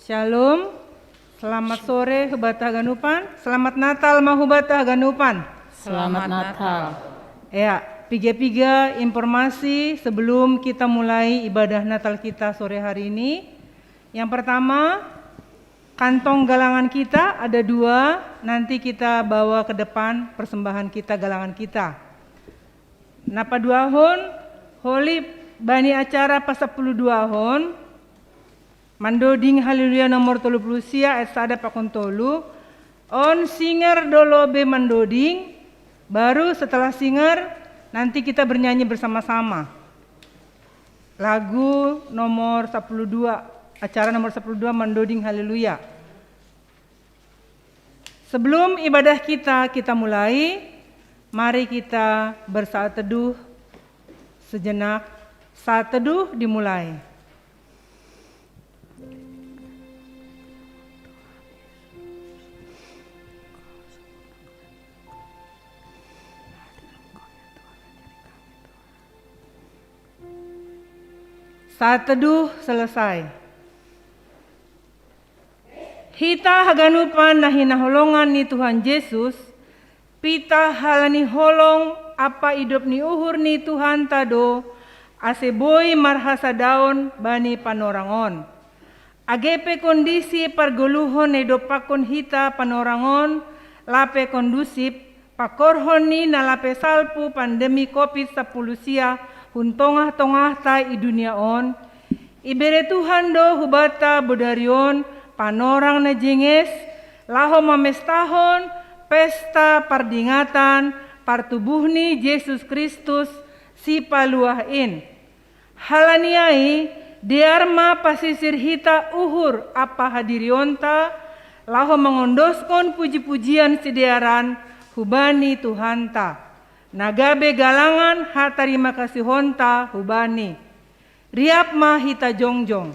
Shalom, selamat sore Hubata Ganupan, selamat Natal Mahubata Ganupan. Selamat Natal. Ya, piga-piga informasi sebelum kita mulai ibadah Natal kita sore hari ini. Yang pertama, kantong galangan kita ada 2, nanti kita bawa ke depan persembahan kita, galangan kita. Napa 2 hon, Holy Bani acara pas 10 hon, Mandoding haleluya nomor 30 sia ayat sada pakon tolu. On singer dolo be mandoding. Baru setelah singer nanti kita bernyanyi bersama-sama. Lagu nomor 12, acara nomor 12 mandoding haleluya. Sebelum ibadah kita mulai, mari kita bersaat teduh sejenak. Saat teduh dimulai. Saat teduh selesai. Hita haganupan nahina holongan ni Tuhan Yesus, pita halani holong apa hidup ni uhur ni Tuhan tado, aseboy marhasa daon bani panorangon. Agepe kondisi pargoluhon edopakon hita panorangon, lape kondusip, pakorhon ni nalape salpu pandemi COVID-10 sia, huntongah-tongah ta i dunia on, ibere Tuhan do hubata bodarion, panorang na jenges, laho mamestahon, pesta pardingatan, partubuh ni Yesus Kristus, si paluahin. Halaniai, diarma pasisir hita uhur apa hadirionta, laho mengondoskon puji-pujian sidiaran, hubani Tuhan ta. Nagabe galangan ha terima kasih honta hubani. Riap ma hita jongjong.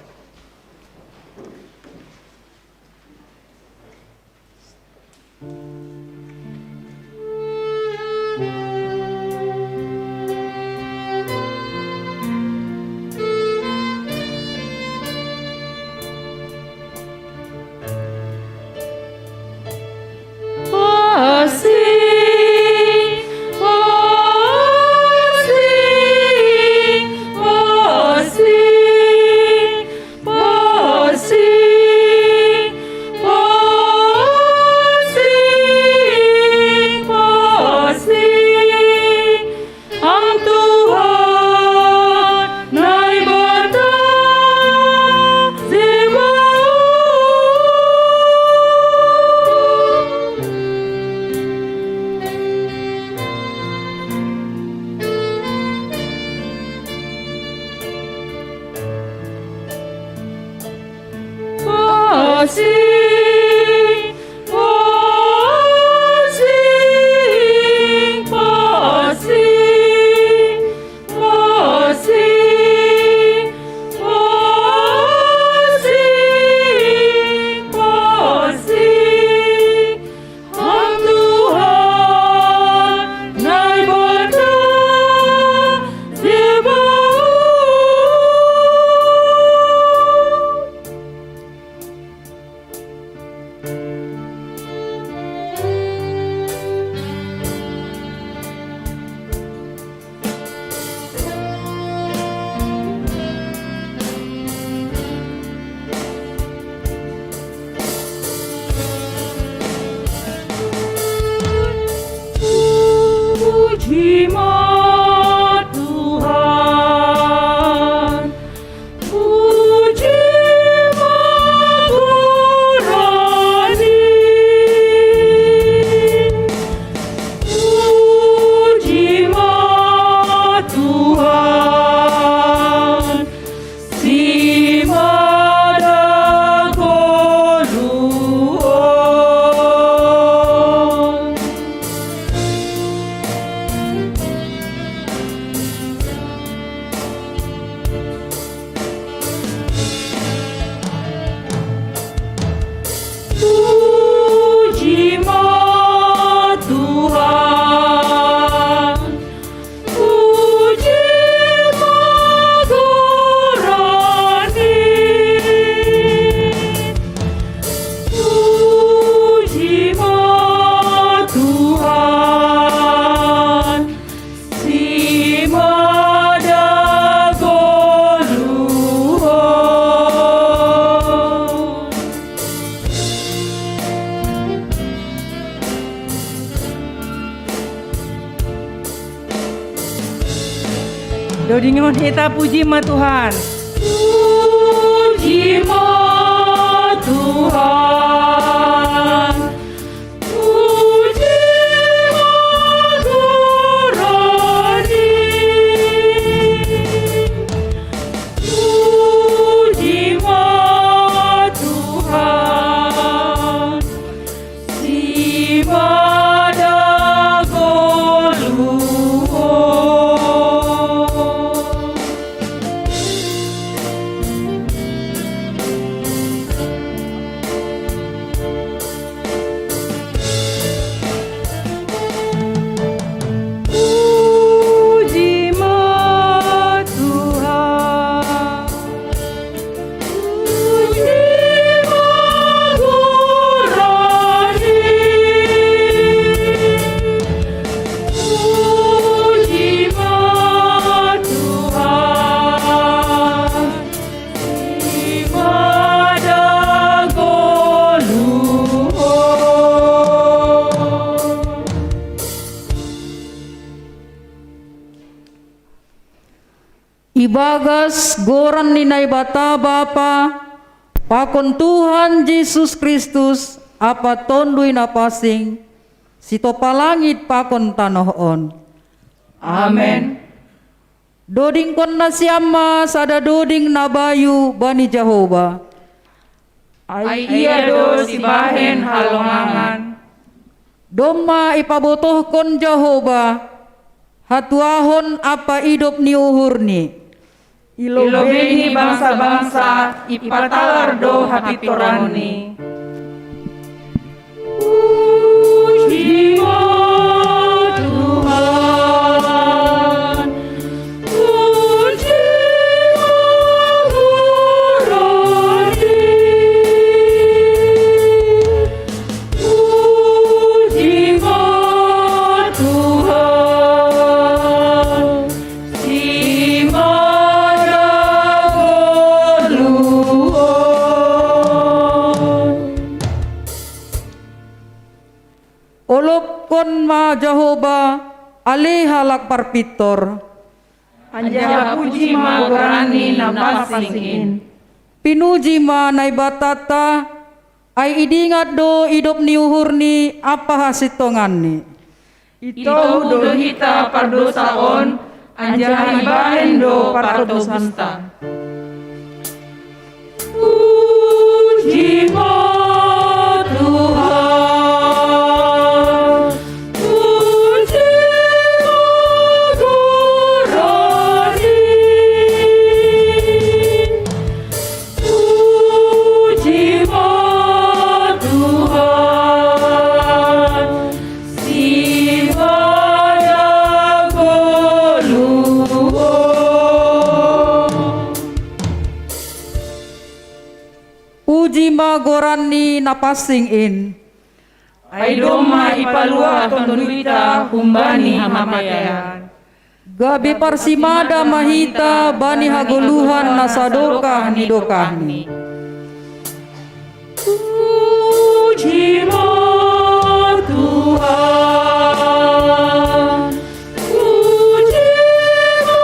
Dodingon hita puji ma Tuhan. Puji ma Tuhan. Puji ma Gurani. Puji ma Tuhan. Si pada Ibagas goran ninay bata Bapa, pakon Tuhan Yesus Kristus, apa tonduy na pasing, sito palangit pakon tanohon. Amen. Doding kon na siyama sada doding na bayu bani Jehovah. Ay iya do si bahen halongangan. Doma ipabotoh kon Jehovah, hatuahon apa idop ni uhurni. Ilobeni bangsa-bangsa, ipatalar do hati torani. Puji mo Tuhan, puji mo Gurani. Puji mo Tuhan, si Olop kon ma Jehovah, alih halak parpitor. Anjala puji ma Gurani na pasingin. Pinuji ma nay batata, ay idingat do idop ni uhurni apa hasitonganni. Ito do hita pardosaon, anjala ibahen do pardobusta. Puji mo Tuhan, puji mo Gurani. Puji mo Tuhan, si pada goluhon. Puji ma Gurani na pasingin. Ay doma ipalua tonduita humbani hamatayan. Gabi parsimada mahita bani haguluhan na sadokah ni dokahni. Puji mo Tuhan, puji mo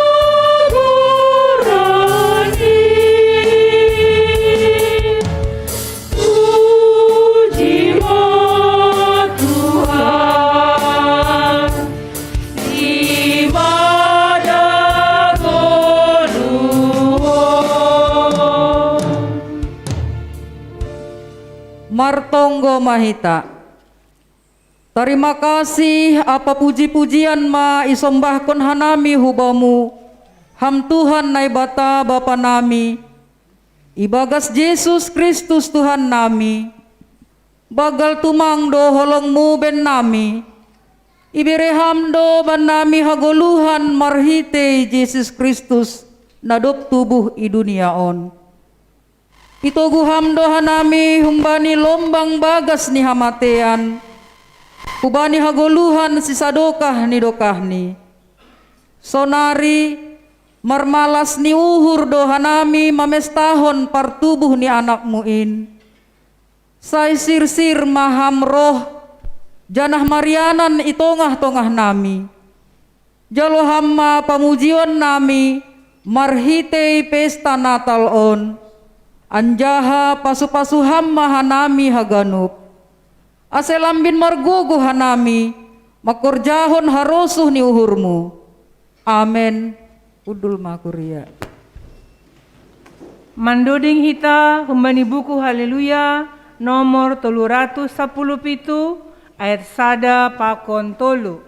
Gurani. Puji mo Tuhan, si pada goluhon. Martonggo mahita. Terima kasih apa puji-pujian ma isombahkon hanami hubamu. Ham Tuhan nai bata Bapa nami. Ibagas Yesus Kristus Tuhan nami. Bagal tumang do holongmu ben nami. Ibere hamdo ban nami hagoluhan marhite Yesus Kristus nadop tubuh i duniaon. Ito guhamdo hanami humbani lombang bagas ni hamatean. Hubani hagoluhan si sadokah ni dokahni. Sonari marmalas ni uhur do hanami mamestahon partubuh ni anakmu in. Say sirsir maham roh janah marianan itongah-tongah nami. Jalo hamma pamujion nami marhitei pesta Natal on. Anjaha pasu-pasu hamma hanami haganup. Aselambin margugu hanami makorjahon harosuh ni uhurmu. Amen. Udul makuria. Mandoding hita kembali buku Haleluya nomor 317 ayat sada pakon tolu.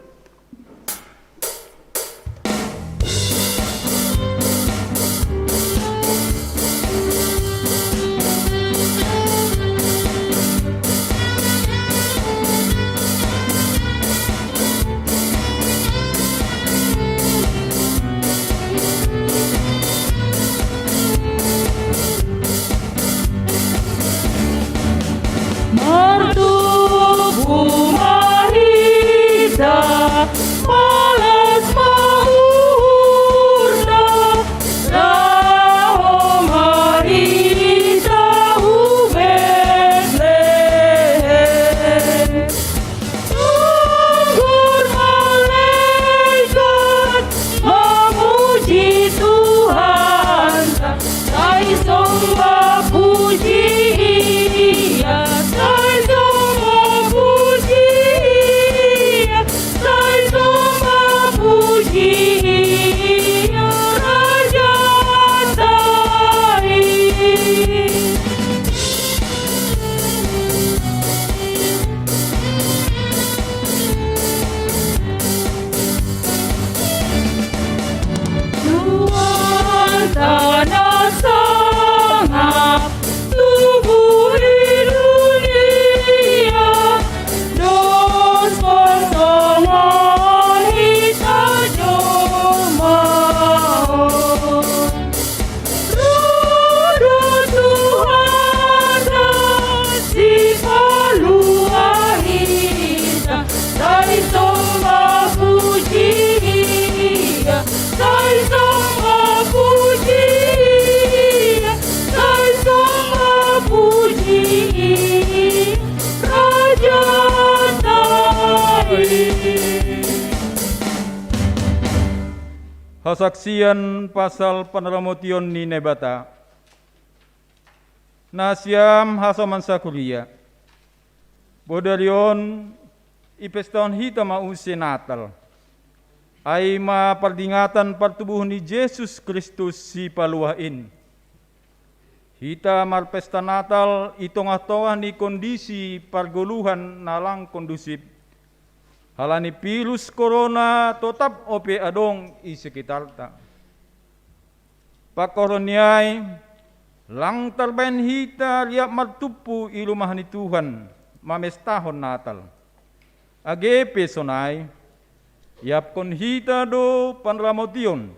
Martubu Marisa, malas mahurna, Raho Marisa Betlehem. Sungguh malaikat memuji Tuhan, sai sembah puji Ia, sai sembah puji Ia, sai sembah puji Ia, Raja Tahi. Tuhan tanah sangap tubuh di dunia, dos pertolongan kita jemaah. Roda Tuhan si paluah kita, sai sembah puji Ia, sai sembah puji Ia, sai sembah puji Ia, Raja Tahi. Hasaksian pasal panramotion ni nebata. Nasyam hasaman sakuria. Bodarion ipeston hita mausi Natal. Ay mapardingatan partubuh ni Jesus Kristus si paluain. Hita marpesta Natal itong-atong ni kondisi parguluhan nalang kondusip. Halani virus corona tetap ope adong i sekitarta. Pakoroniay lang tarbayan hita liap martupu i rumah ni Tuhan mamestahon Natal. Agepe sonay yap kon hita do panramotion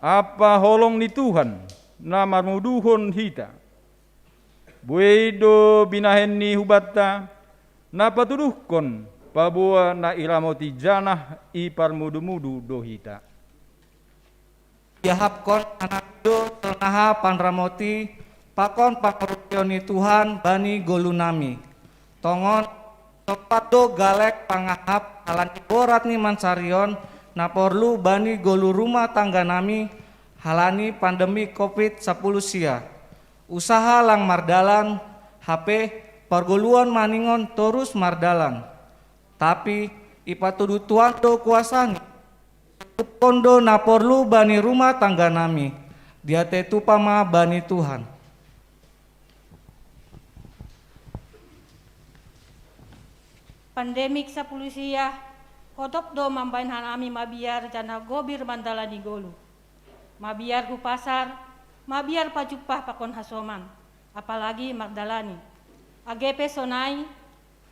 apa holong ni Tuhan na marmuduhon hita. Buay do binahen ni hubatta na patuduhkon pabua na iramoti janah i parmudu-mudu do hita. Yahapkon anak do ternaha panramoti pakon pakorupyoni Tuhan bani golunami. Tongon tepat do galek pangahap halan iborat ni mansarion naporlu bani golu rumah tangga nami halani pandemi COVID-10 sia. Usaha lang mardalan HP pargoluan maningon terus mardalan. Tapi ipatudu Tuhan do kuasani. Kondo naporlu bani rumah tangga nami. Dia tetu pama bani Tuhan. Pandemik sa pulusia, hodop do mambain hanami mabiar jana gobir mandala di golu. Mabiar ku pasar, mabiar pajupah pakon hasoman, apalagi magdalani. Agepe sonai,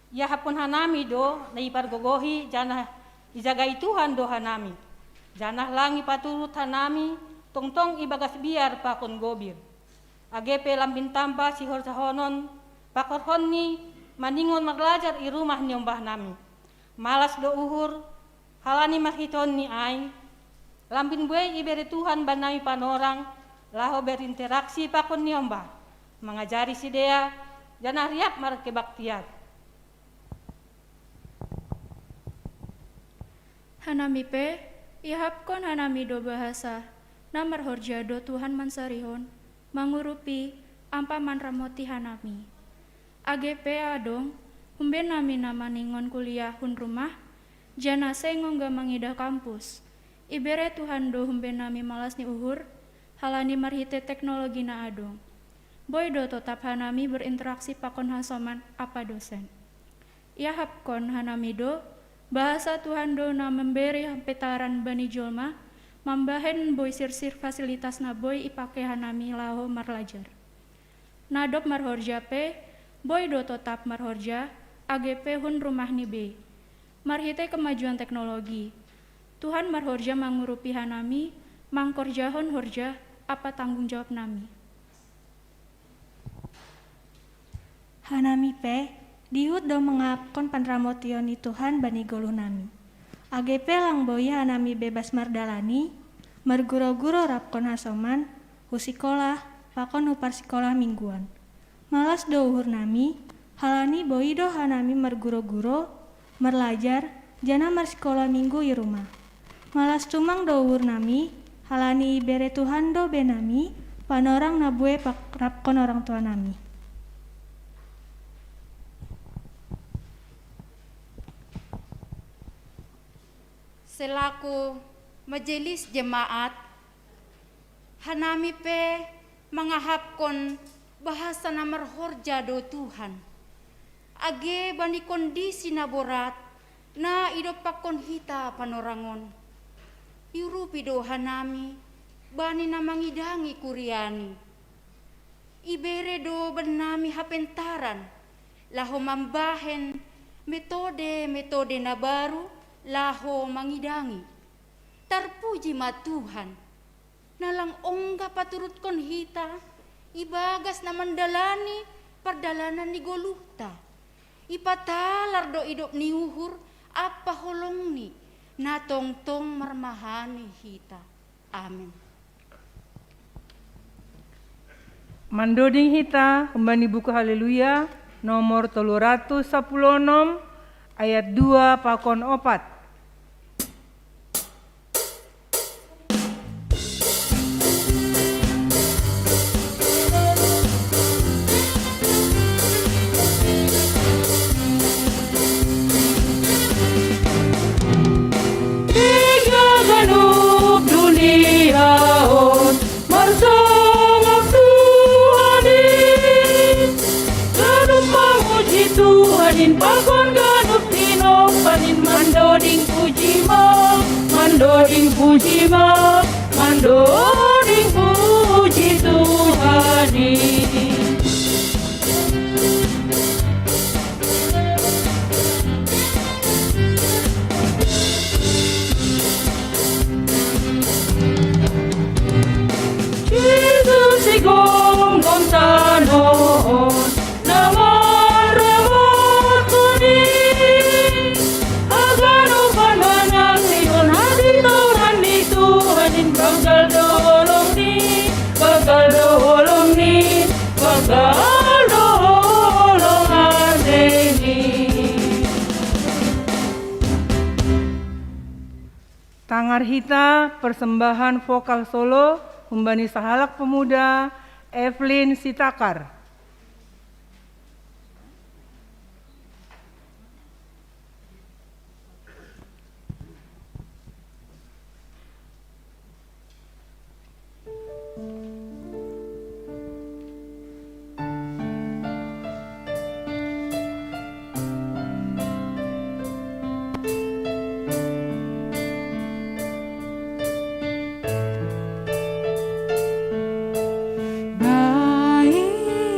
ya hapon hanami do na ipargogohi jana ijagai Tuhan do hanami. Jana langi paturut hanami, tongtong ibagas biar pakon gobir. Agepe lambin tamba sihor sahonon, pakorhon ni maningon maglajar i rumah ni ombah nami. Malas do uhur, halani mahiton ni ay. Lambin buay iberi Tuhan banami panorang, laho berinteraksi pakon ni ombah. Mengajari si dea, jana riap mar kebaktian. Hanami pe Ihapkon hanami do bahasa, namar horjado Tuhan mansarihon, mangurupi ampa manramoti hanami. AGP adong, humben nami nama ningon kuliah hun rumah, jana ngongga mangidah kampus. Ibere Tuhan do humben nami malas ni uhur, halani marhite teknologi na adong. Boy do tetap hanami berinteraksi pakon hasoman apa dosen. Ihapkon hanami do, bahasa Tuhan do na memberi petaran bani jolma, mambahen boy sir-sir fasilitas na boy ipake hanami laho marlajar. Nadop marhorja pe, boy do tetap marhorja, AGP hun rumah ni be. Marhite kemajuan teknologi. Tuhan marhorja mangurupi hanami, mangkorjahon horja, apa tanggung jawab nami. Hanami pe, dihut do mengapkon panramotion ni Tuhan bani goluh nami. AGP lang boy hanami bebas mardalani, merguro-guro rapkon hasoman, husikolah, pakon hupar sekolah mingguan. Malas do uhur nami, halani boy do hanami merguro-guro, merlajar, jana marsekolah minggu i rumah. Malas cumang do uhur nami, halani ibere Tuhan do benami, panorang nabue pak rapkon orang tua nami. Selaku majelis jemaat, hanami pe mangahapkon bahasa namar horja do Tuhan. Age bani kondisi na borat, na idopakon hita panorangon. Irupi do hanami, bani na mangidangi kuriani. Ibere do benami hapentaran, laho mambahen metode na baru, laho mangidangi. Terpuji ma Tuhan, nalang ongga paturut kon hita, ibagas na mandalani perdalanan ni goluhta. Ipatalar do idop ni uhur, apa holong ni, na tong-tong marmahani hita. Amin. Mandoding hita kembali buku Haleluya nomor 316 ayat 2 pakon 4. Pakon ganup tinok panin mandoding puji ma, mandoding puji ma, mandoding puji Tuhan. Jesus sigong gontanon, Tangar hita persembahan vokal solo Humbani Sahalak Pemuda Evelyn Sitakar. Baik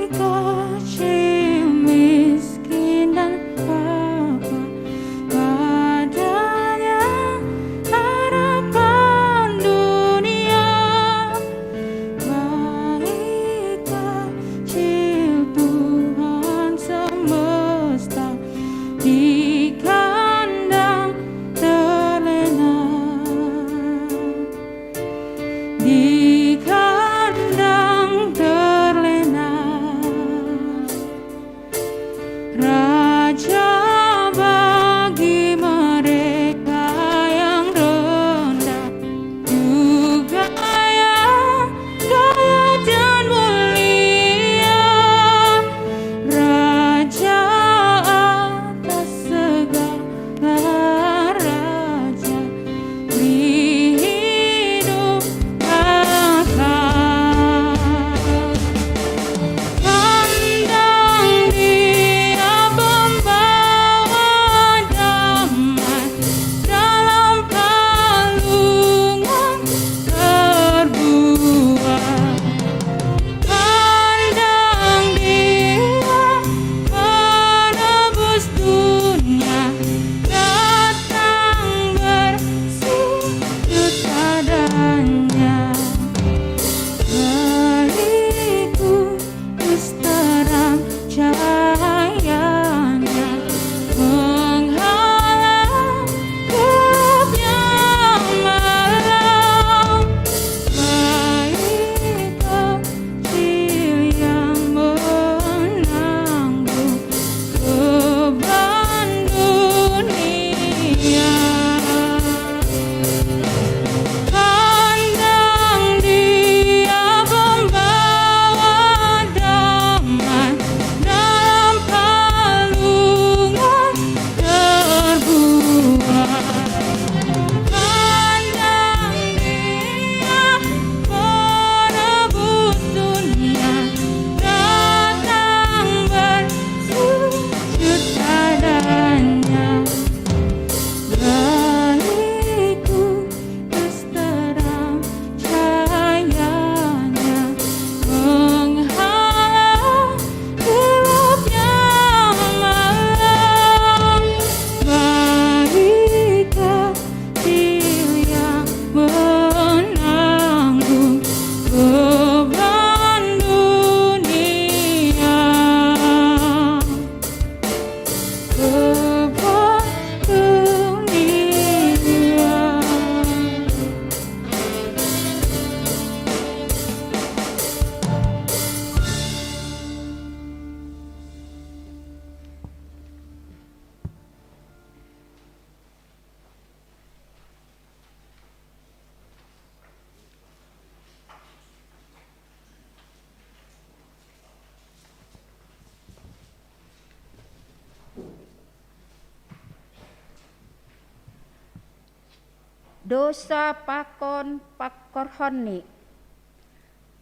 dosa pakon pakorhonni.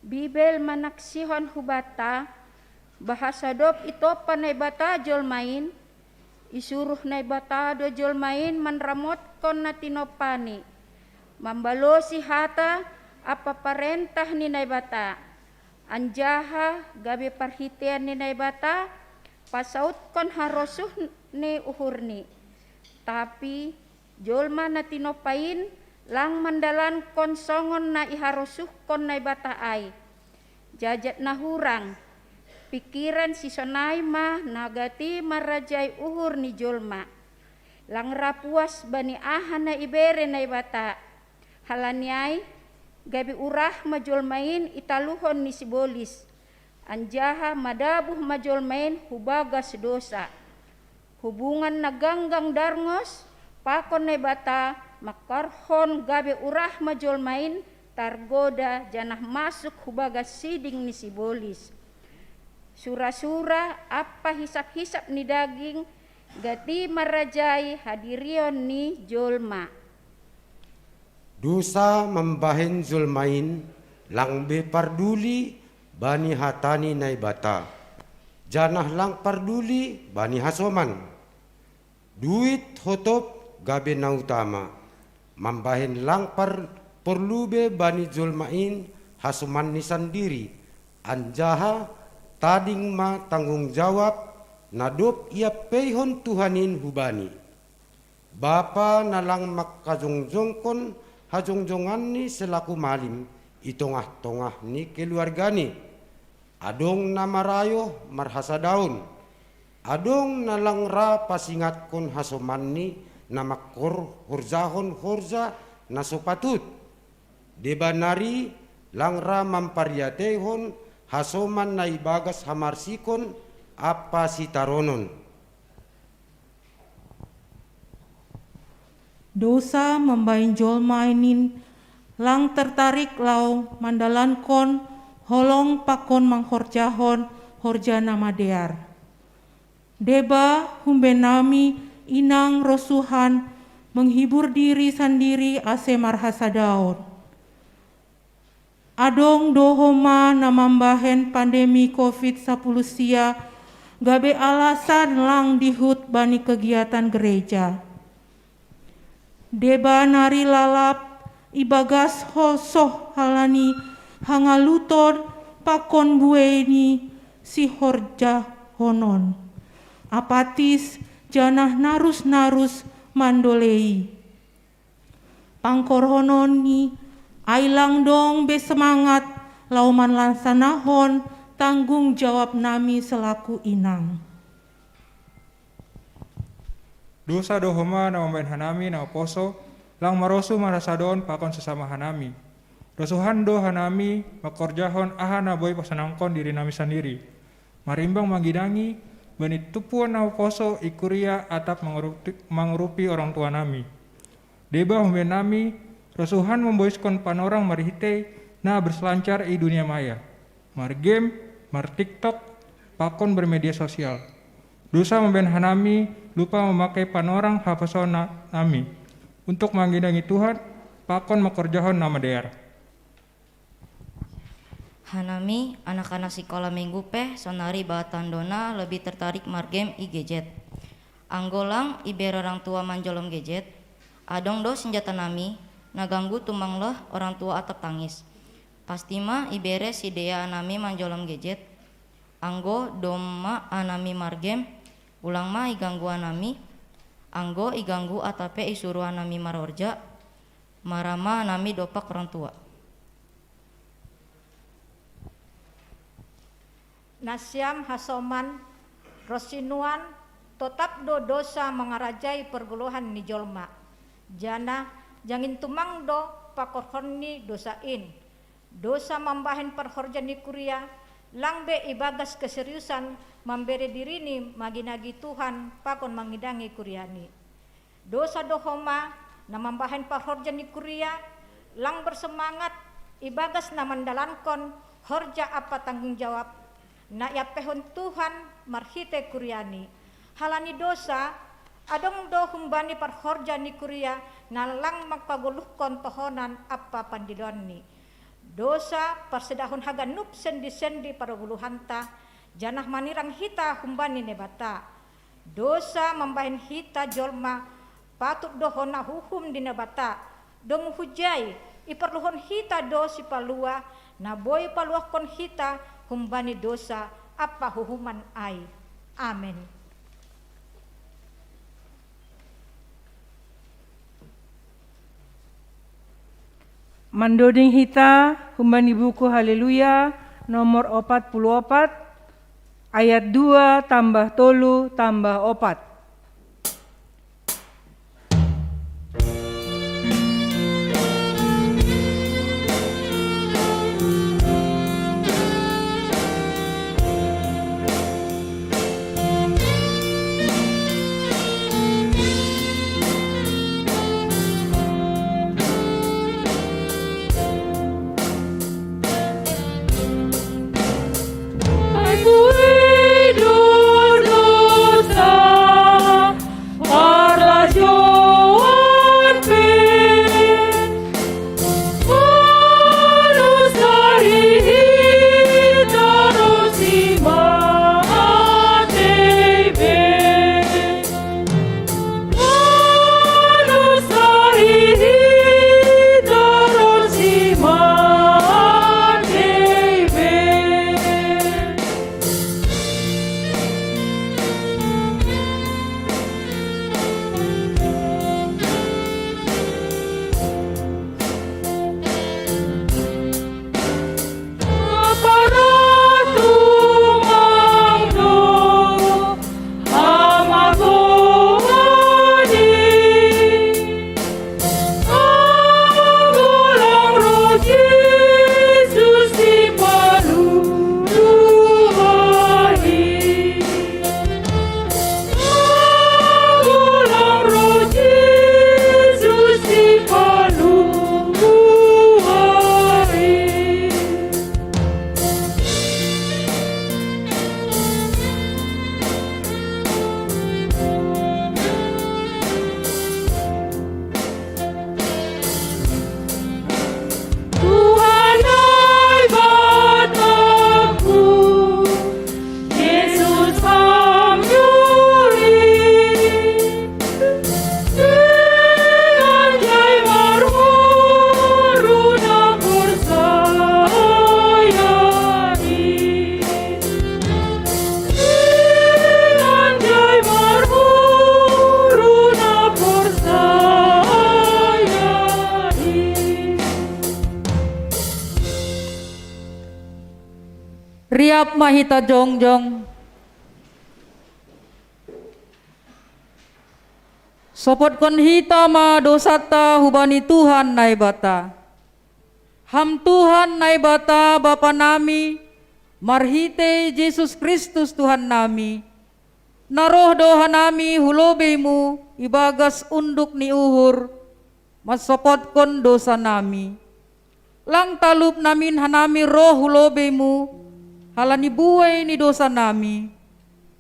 Bibel manaksihon hubata, bahasa dop ito panay bata jolmain, isuruh nay bata do jolmain manramot kon na tinopani, mambalo si hata apa parentah ni nay bata, anjaha gabi parhitian ni nay bata, pasaut kon harosuh ni uhurni, tapi jolma na tinopain lang mandalan kon songon na iharosuh kon nay bata ay, jajat na hurang, pikiran si sonay mah nagati marajay uhur ni jolma, lang rapuas bani ahan na ibere nay bata, halanyay gabi urah majolmain italuhon ni sibolis, anjaha madabuh majolmain hubagas dosa, hubungan naganggang darngos pakon nay bata makarhon gabi urah majolmain targoda janah masuk hubagas siding ni sibolis, sura-sura apa hisap-hisap ni daging gati marajai hadirion ni jolma. Dosa membahen zulmain lang be parduli bani hatani nai bata, janah lang parduli bani hasoman, duit hotop gabe na utama, membahen lang perlube bani zulmain hasoman ni sandiri, anjaha tading ma tanggung jawab nadop ia pehon Tuhanin hubani, bapa nalang makajongjongkon hajongjongan ni selaku malim itongah-tongah ni keluargani, adong namarayo marhasa daun, adong nalang ra pasingat kon hasoman ni namakor horzahon horza nasopatut, debanari lang ra mampariatehon hasoman na ibagas hamarsikon apa sitaronon. Dosa membain jolmainin lang tertarik lau mandalan kon holong pakon manghorjahon horja nama dear. Deba humbenami inang rosuhan menghibur diri sendiri ase marhasa daun. Adong dohoma namambahen pandemi COVID-10 sia gabe alasan lang dihut bani kegiatan gereja. Deba nari lalap ibagas hosoh halani hangaluton pakon bueni si horja honon, apatis janah narus-narus mandolei. Pangkor honon ni ailang dong besemangat lauman lansanahon tanggung jawab nami selaku inang. Dosa dohoma na mambain hanami na oposo lang marosu marasadon pakon sesama hanami. Rosuhan do hanami makorjahon aha na boy pasanangkon diri nami sendiri. Marimbang manggidangi bani tupuan na oposo ikuria atap mangurupi orang tua nami. Deba humben nami rosuhan memboiskon panorang marihite na berselancar di dunia maya. Mar game, mar TikTok, pakon bermedia sosial. Dosa memben hanami lupa memakai panorang hafasona nami untuk manggidangi Tuhan pakon makorjahon nama dear. Hanami anak-anak sekolah minggu peh sonari batandona lebih tertarik margame i gadget. Anggolang iber orang tua manjolom gadget. Adong do senjata nami naganggu tumang loh orang tua atap tangis. Pasti mah ibere si dea anami manjolom gadget. Anggo doma anami margame ulang mah iganggu anami, anggo iganggu atape isuruh anami marorja, marama anami dopak orang tua. Nasyam hasoman rosinuan tetap do dosa mengarajai perguluhan ni jolma. Jana jangin tumang do pakorhon ni dosain. Dosa membahen perhorja ni kuria langbe ibagas keseriusan memberi diri ni maginagi Tuhan pakon mangidangi kuriani. Dosa dohoma na membahen perhorja ni kuria lang bersemangat ibagas na mandalankon horja apa tanggung jawab na yapehon Tuhan marhite kuriani. Halani dosa adong do humbani perhorja ni kuria nalang magpaguluhkon tohonan apa pandilonni. Dosa persedahun haganup sendi-sendi paraguluhanta, janah manirang hita humbani nebata. Dosa membahin hita jolma, patut dohona hukum di nebata. Domu hujai, iperluhon hita dosi palua, naboy paluahkon hita humbani dosa apa hukuman ai. Amin. Mandoding hita humbani buku Haleluya nomor 44 ayat 2 tambah tolu tambah 4. Riap mahita jongjong. Sopot kon hita ma dosata hubani Tuhan naibata. Ham Tuhan naibata Bapa nami, marhite Yesus Kristus Tuhan nami. Naroh doha nami hulobemu ibagas unduk ni uhur, masopot kon dosa nami. Lang talup namin hanami roh hulobemu, halani buhay ni dosa nami.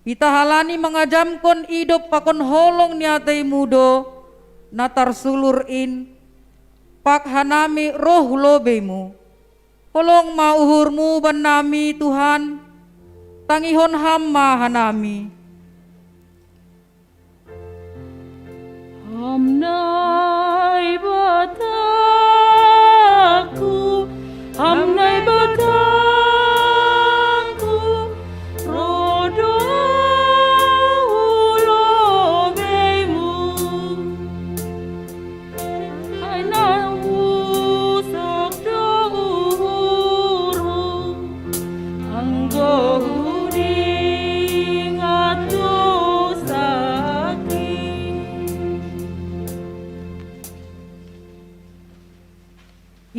Pita halani mengajamkon idop pakon holong niatay mudo, natar sulurin, pak hanami roh hulobemu. Holong mauhurmu ban nami Tuhan, tangihon hamma hanami. Hamnai bataku, hamnai bataku, rodo ulobemu, aina usak dohuru, anggo huding atu sakit.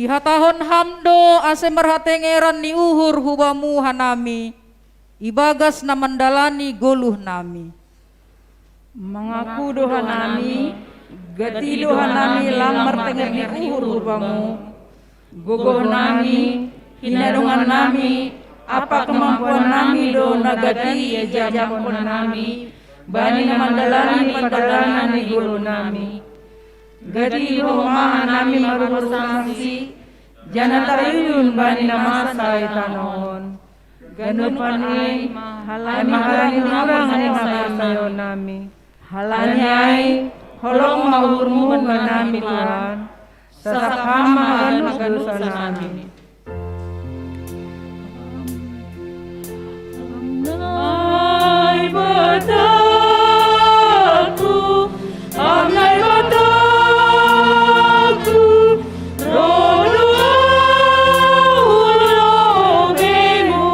Ihatahon hamdo ase merhatengeran ni uhur hubamu hanami, ibagas na mandalani goluh nami. Mengaku doha nami, gati doha nami lang mertenger ni uhur hubamu, gogoh nami, hinadungan nami, apa kemampuan nami do nagati ya jampon nami, bani na mandalani pandalani goluh nami. Gati Roma nami marumur sanksi, jana tarayun bani nama sai tanon. Ganupan ai halani orang yang sayo nami. Halani ai holong mahurmu nami Tuhan. Sasakama anu dosa nami. Amnai bataku, amnai bataku, rodo ulogemu.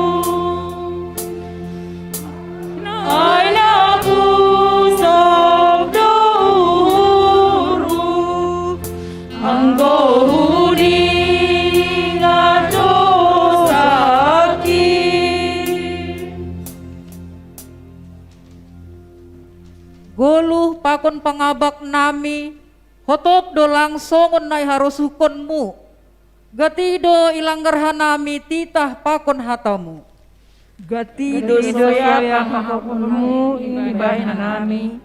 Ainaku sabdoru, anggo hudi ngadosaki. Goluh pakon pangabak nami, hotop do langsongon nai harus hukonmu. Gati do ilanggar hanami titah pakon hatamu. Gati do soya pakapunmu ibahin nami.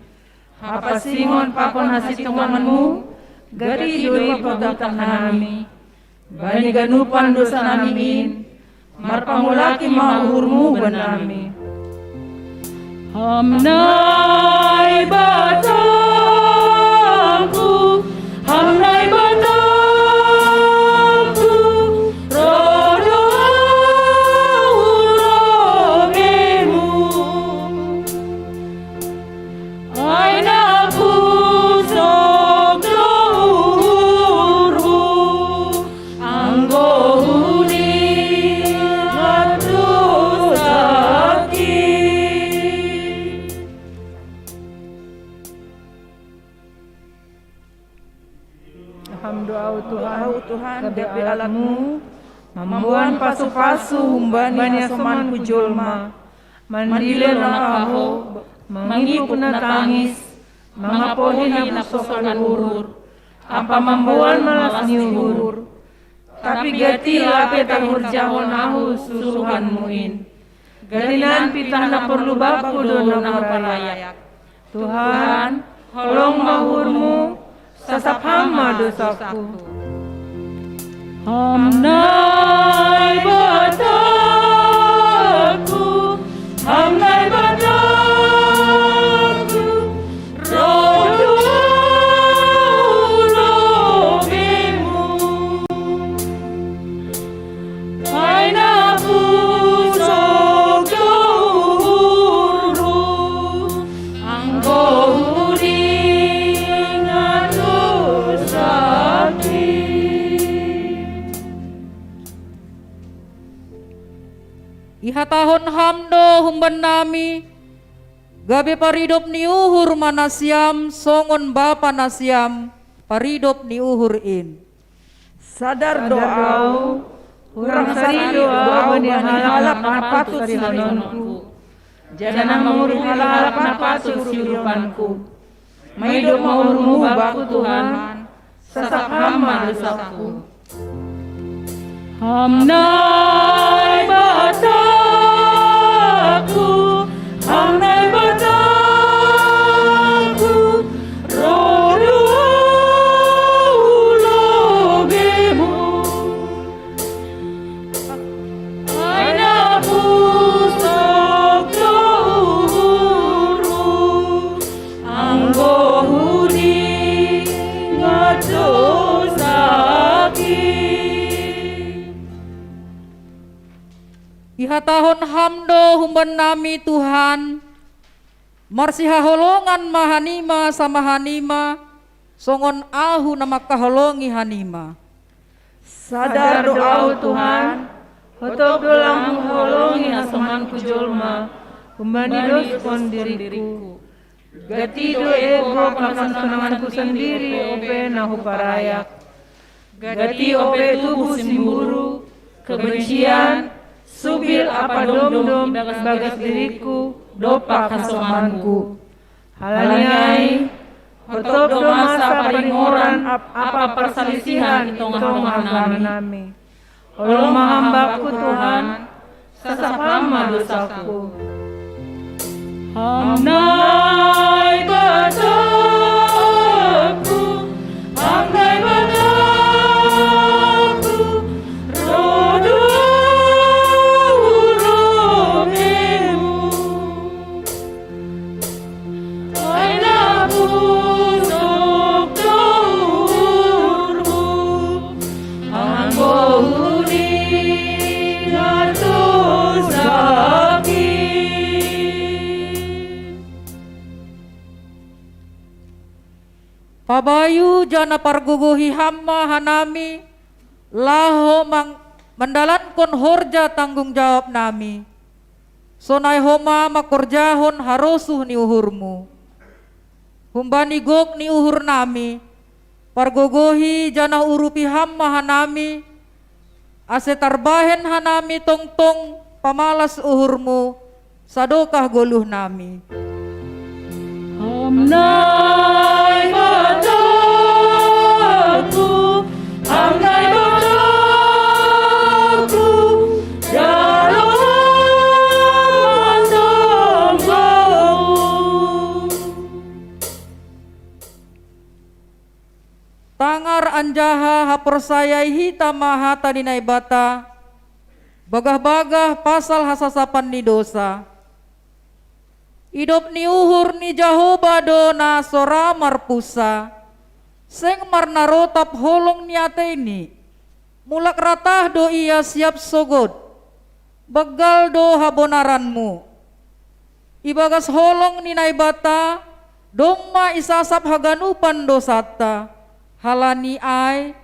Apa singon pakon hasitunganmu, gati do ipagutang nami. Bani ganupan dosa namiin, marpangulaki mahurmu banami. Hamnai bataku, hamnai bataku, rodo urogemu. Ainaku sabdoru, anggo hudi ngadosaki. Tuhan, gabe alatmu, mambuan pasu-pasu humbani asoman kujolma, mandile nakaho, mangipuna tangis, mangapohi napusokan urur, apa mambuan malas niuhur, tapi gati lape tanghurjahon ahu susuhanmuin, gatinan pitana perlu baku dona parayak. Tuhan, holong mahurmu, sasap hama dosaku. Hamnai bataku, hamnai bataku, rodo ulogemu. Ainaku sabdoru, anggo hudi ngadosaki. Ihatahon hamdo humban nami, gabe paridop ni uhur manasiam, songon bapa nasiam, paridop ni uhur in. Sadar doa, kurang sari doa bani halak napatut sinononku. Jangan mengurung halak napatut siurupanku. Mahidup maurmu baku Tuhan, sasak hama dosaku. Hamnai bataku, hamnai bataku, rodo ulogemu. Ainaku sabdoru, anggo hudi ngadosaki. Ihatahon hamdo humban nami Tuhan, marsiha holongan mahanima sama hanima, songon ahu nama kaholongi hanima. Sadar doa Tuhan, hotop dolang mengholongi asaman kujolma, humbani doskon diriku. Gati do ego pakan senanganku sendiri ope nahu parayak. Gati ope tubuh simburu, kebencian, subil apa dom-dom bagas diriku, dopa kasomanku. Halanyai, hotop do masa paringoran apa perselisihan itongan nami. Holong mahambaku Tuhan, sasapama dosaku. Hamnai bataku, Pabayu jana parguguhi hamma hanami laho mendalankan horja tanggung jawab nami. Sonai homa makorjahon harosuh ni uhurmu. Humbani gok ni uhur nami. Pargogohi jana urupi hamma hanami. Ase tarbahen hanami tong-tong pamalas uhurmu. Sadokah goluh nami. Hamnai bataku, hamnai bataku, jalur Tangar anjaha hapersayai hitamaha taninai bata, bagah-bagah pasal hasasapan ni dosa. Idop ni uhur ni Jahoba dona sora marpusa, seng marnarotap holong ni ini. Mulak ratah do ia siap sogod, begal do habonaranmu. Ibagas holong ni naibata, domma isasap haganupan dosata. Halani ai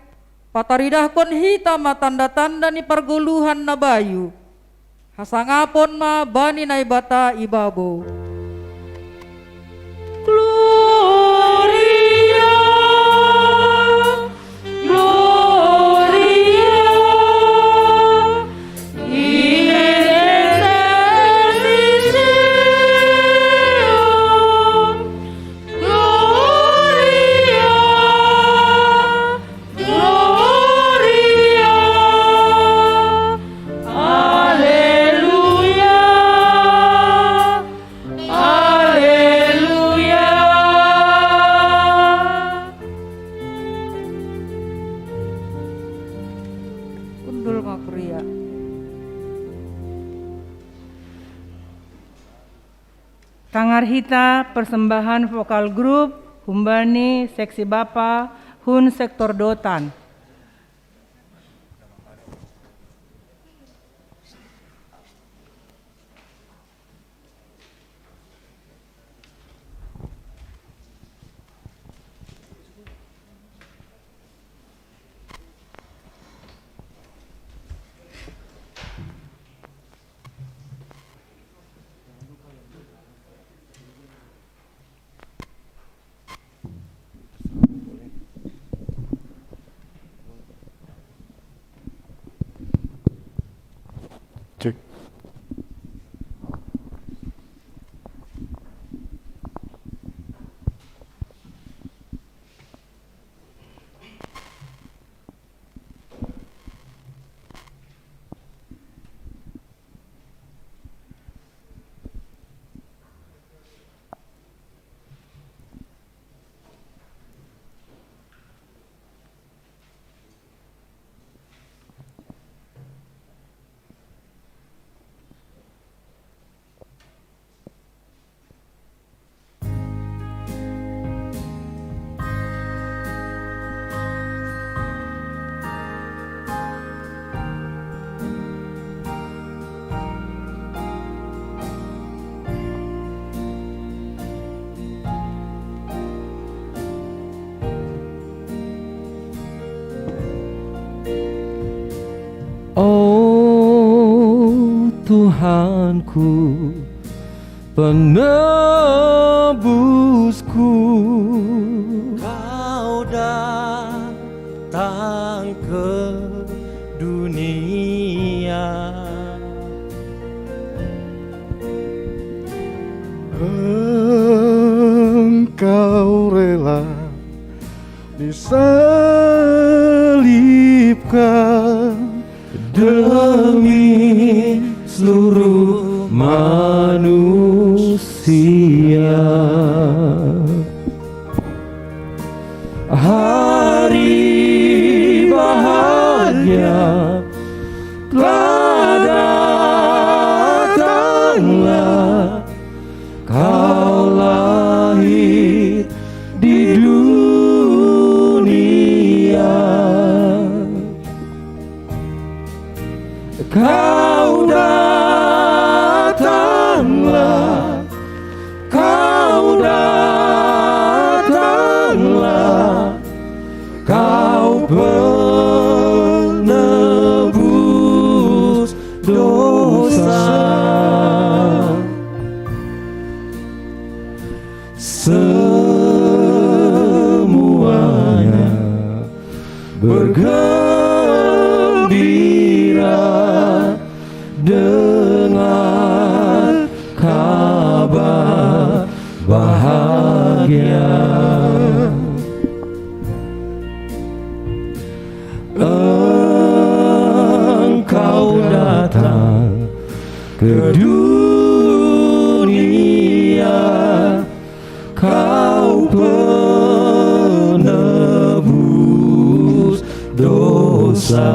pataridahkon hitama tanda-tanda ni perguluhan na bayu. Hasangapon ma bani naibata ibabo. Gloria, Gloria, in excelsis Gloria, Gloria, Alleluia, Alleluia. Undul mapria. Tangar hita persembahan vokal grup Humbani Seksi Bapa Hun Sektor Dotan. Oh Tuhanku, penebusku, Kau datang ke dunia, Engkau rela disalibkan demi seluruh manusia. Hari bahagia telah datanglah, Kau lahir di dunia. Kau datanglah, Kau datanglah, dosa. Semuanya bergembira dengan kabar bahagia. Engkau datang ke dunia, Kau penebus dosa.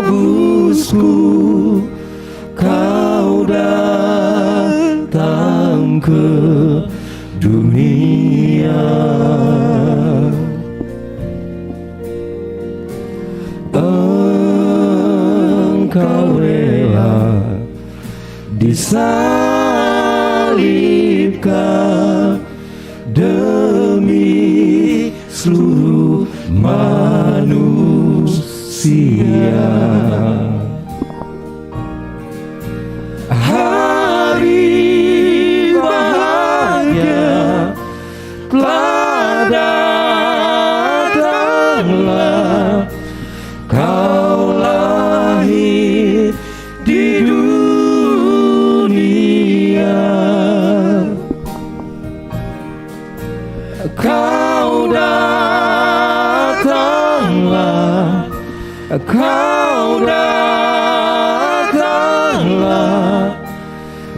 Penebusku, Kau datang ke dunia. Engkau rela disalibkan demi seluruh manusia. Hari bahagia telah datanglah, Kau lahir di dunia. Kau datanglah, Kau datanglah,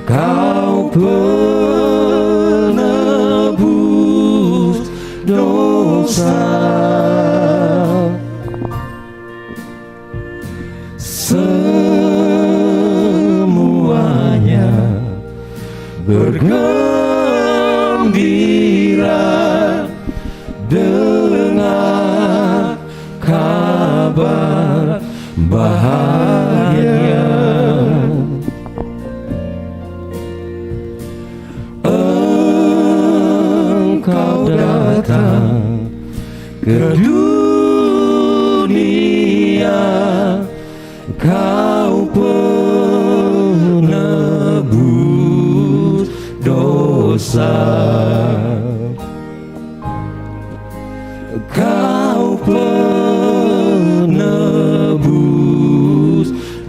Kau penebus dosa. Semuanya bergembira dengan kabar bahagia. Engkau datang ke dunia, Kau penebus dosa. Kau penebus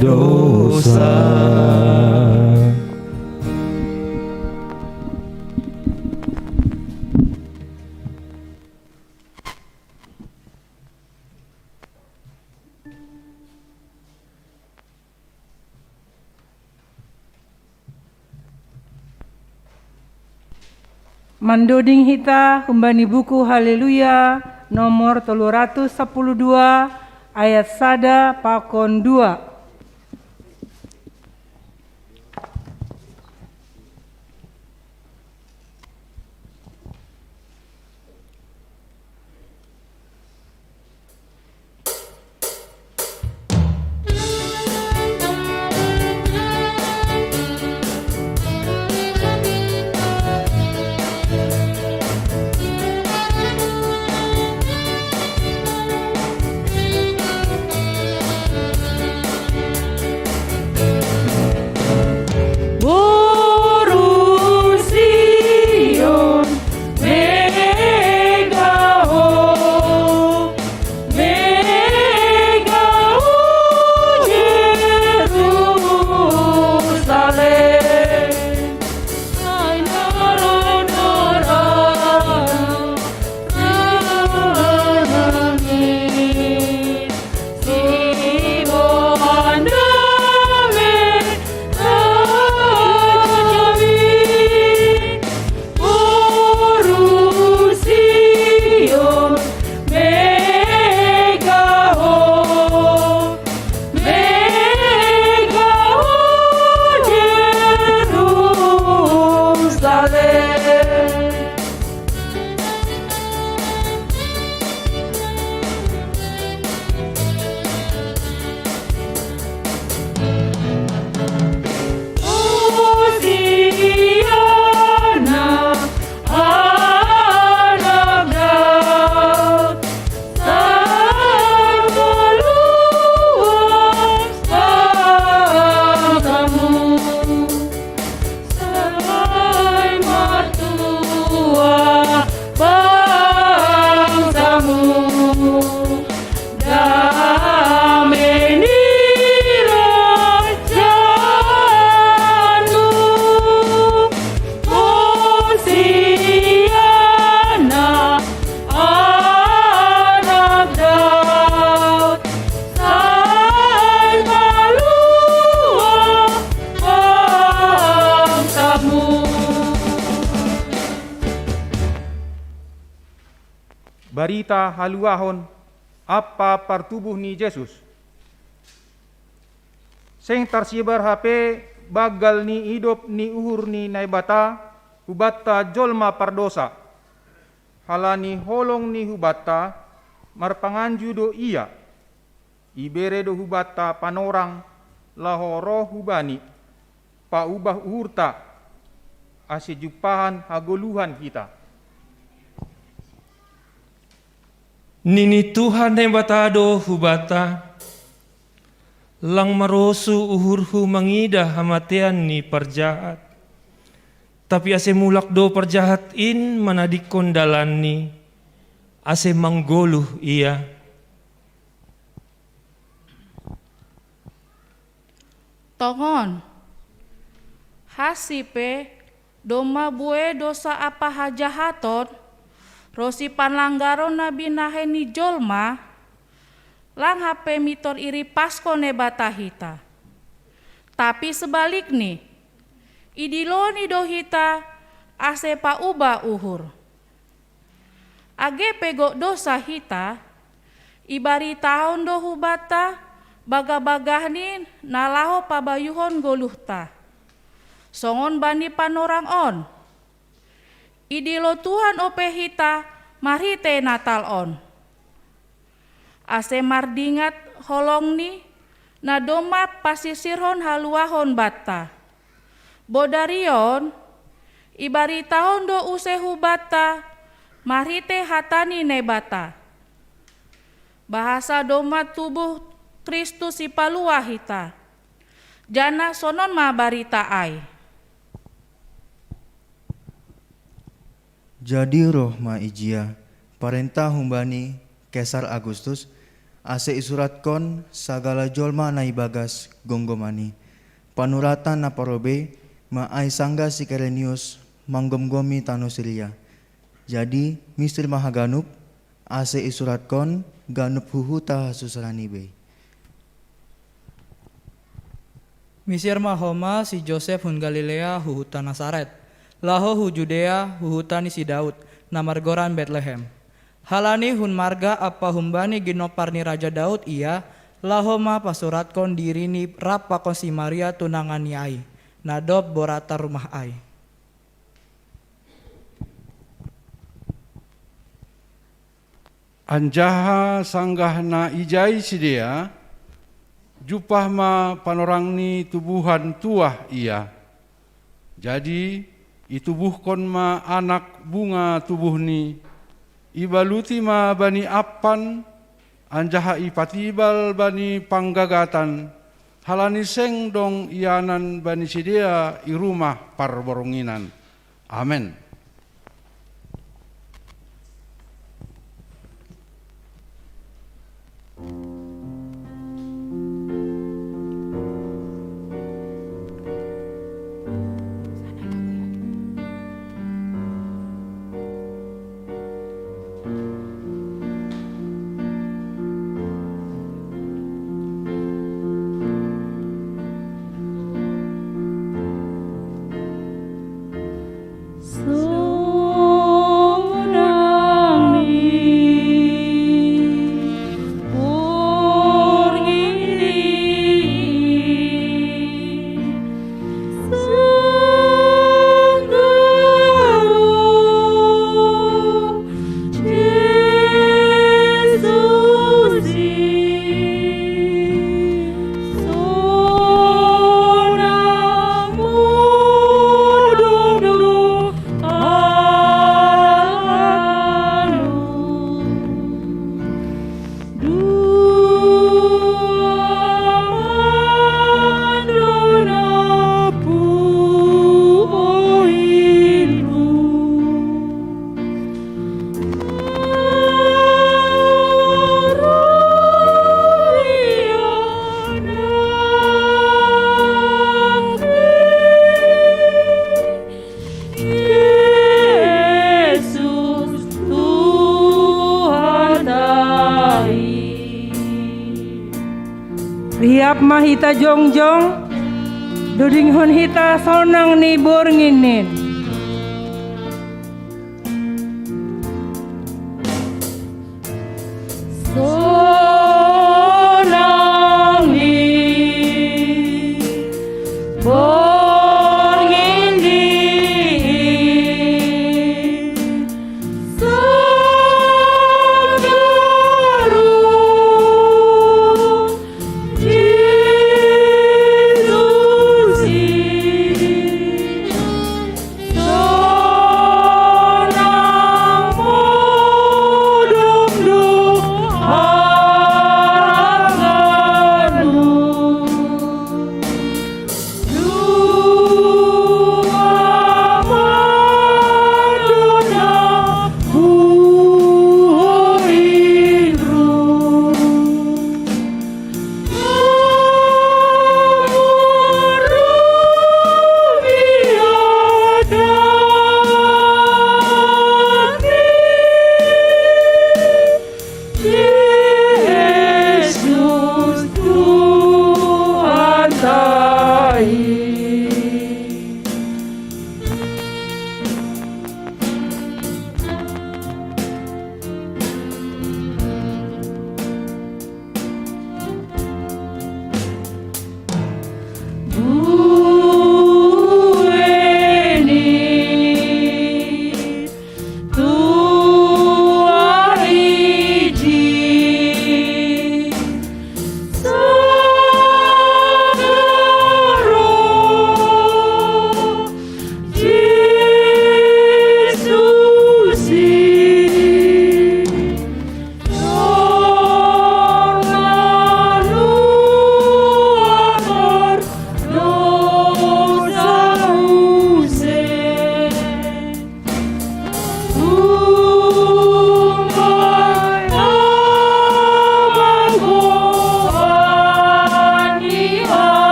dosa. Mandoding hita humbani buku Haleluya nomor 312 ayat sada pakon 2. barita haluahon apa pertubuh ni Yesus. Seng tersibar HP bagal ni hidup ni uhur ni naibata hubata jolma pardosa. Halani holong ni hubata marpanganju do iya. Ibere do hubata panorang lahoro hubani paubah uhurta asijupahan hagoluhan kita. Nini Tuhan yang batado hubata lang marosu uhurhu mangidah hamatian ni perjahat. Tapi ase mulak do perjahat in manadikon dalan ni ase manggoluh ia. Tongon hasipe doma bue dosa apa hajahaton rosi panlanggaron nabi naheni jolma lang hape mitor iri pasko ne batahita. Tapi sebalik nih idiloni dohita ase pa uba uhur. Age pegok dosa hita ibari tahun do hubata bagah-bagah ni nalaho pabayuhon goluhta. Songon bani panorang on. Idilo Tuhan ope hita marite natal on. Ase mardingat holong ni nadoma pasisirhon haluahon bata. Bodarion ibari tahun do usehu bata marite hatani nebata. Bahasa doma tubuh Kristus ipalua hita. Jana sonon ma barita ai. Jadi roh ma ijia parentah humbani Kesar Agustus ase isuratkon sagala jolma na ibagas gonggomani panuratan na parobe ma ai sangga sikerenius manggomgomi tanusilia. Jadi mistir mahaganup ase isuratkon ganup huhuta susalanibe. Misir mahoma si Joseph hun Galilea huhuta Nasaret. Laho hu Judea huhutani si Daud namargoran Bethlehem. Halani hun marga apa humbani ginoparni Raja Daud ia lahoma pasuratkon dirini rapakon si Maria tunangani ai. Nadob borata rumah ai. Anjaha sanggah na ijai sidea jupah ma panorang ni tubuhan tuah ia. Jadi itubuhkon ma anak bunga tubuh ni ibaluti ma bani apan anjaha ipatibal bani panggagatan halani seng dong ianan bani sidea i rumah parboronginan. Amin. Riap mahita jongjong, duding hun hita sonang ni bornginin.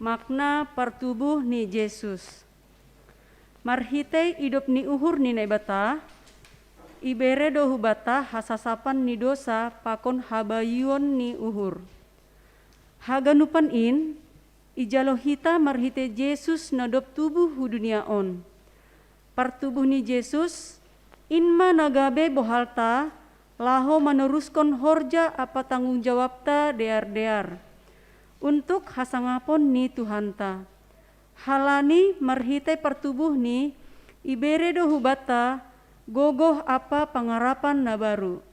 makna pertubuh ni Yesus. Marhite hidup ni uhur ni Naibata, ibere do hubata hasasapan ni dosa pakon habayuon ni uhur. Haganupan in, ijalo hita marhite Yesus nadop tubuh hu dunia on. Pertubuh ni Yesus, inma nagabe bohalta, laho meneruskan horja apa tanggung jawabta dear-dear. Untuk hasangapon ni Tuhanta. Halani marhite pertubuh ni, ibere do hubata, gogoh apa pangarapan na baru.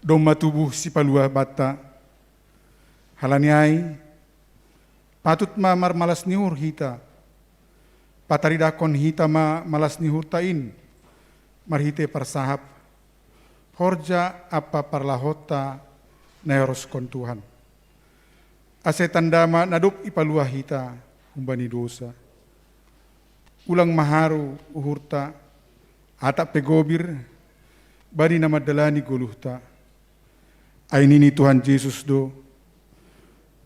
Doma tubuh si palua bata, halaniai, patut ma malas nihur hita, pataridakon hita ma malas nihur tain, marhite persahap, horja apa parlahota naeroskon Tuhan. Ase tandama nadup ipalua hita, umbani dosa. Ulang maharu uhurta, atap pegobir, bani nama dalani goluhta. Ainini Tuhan Yesus do,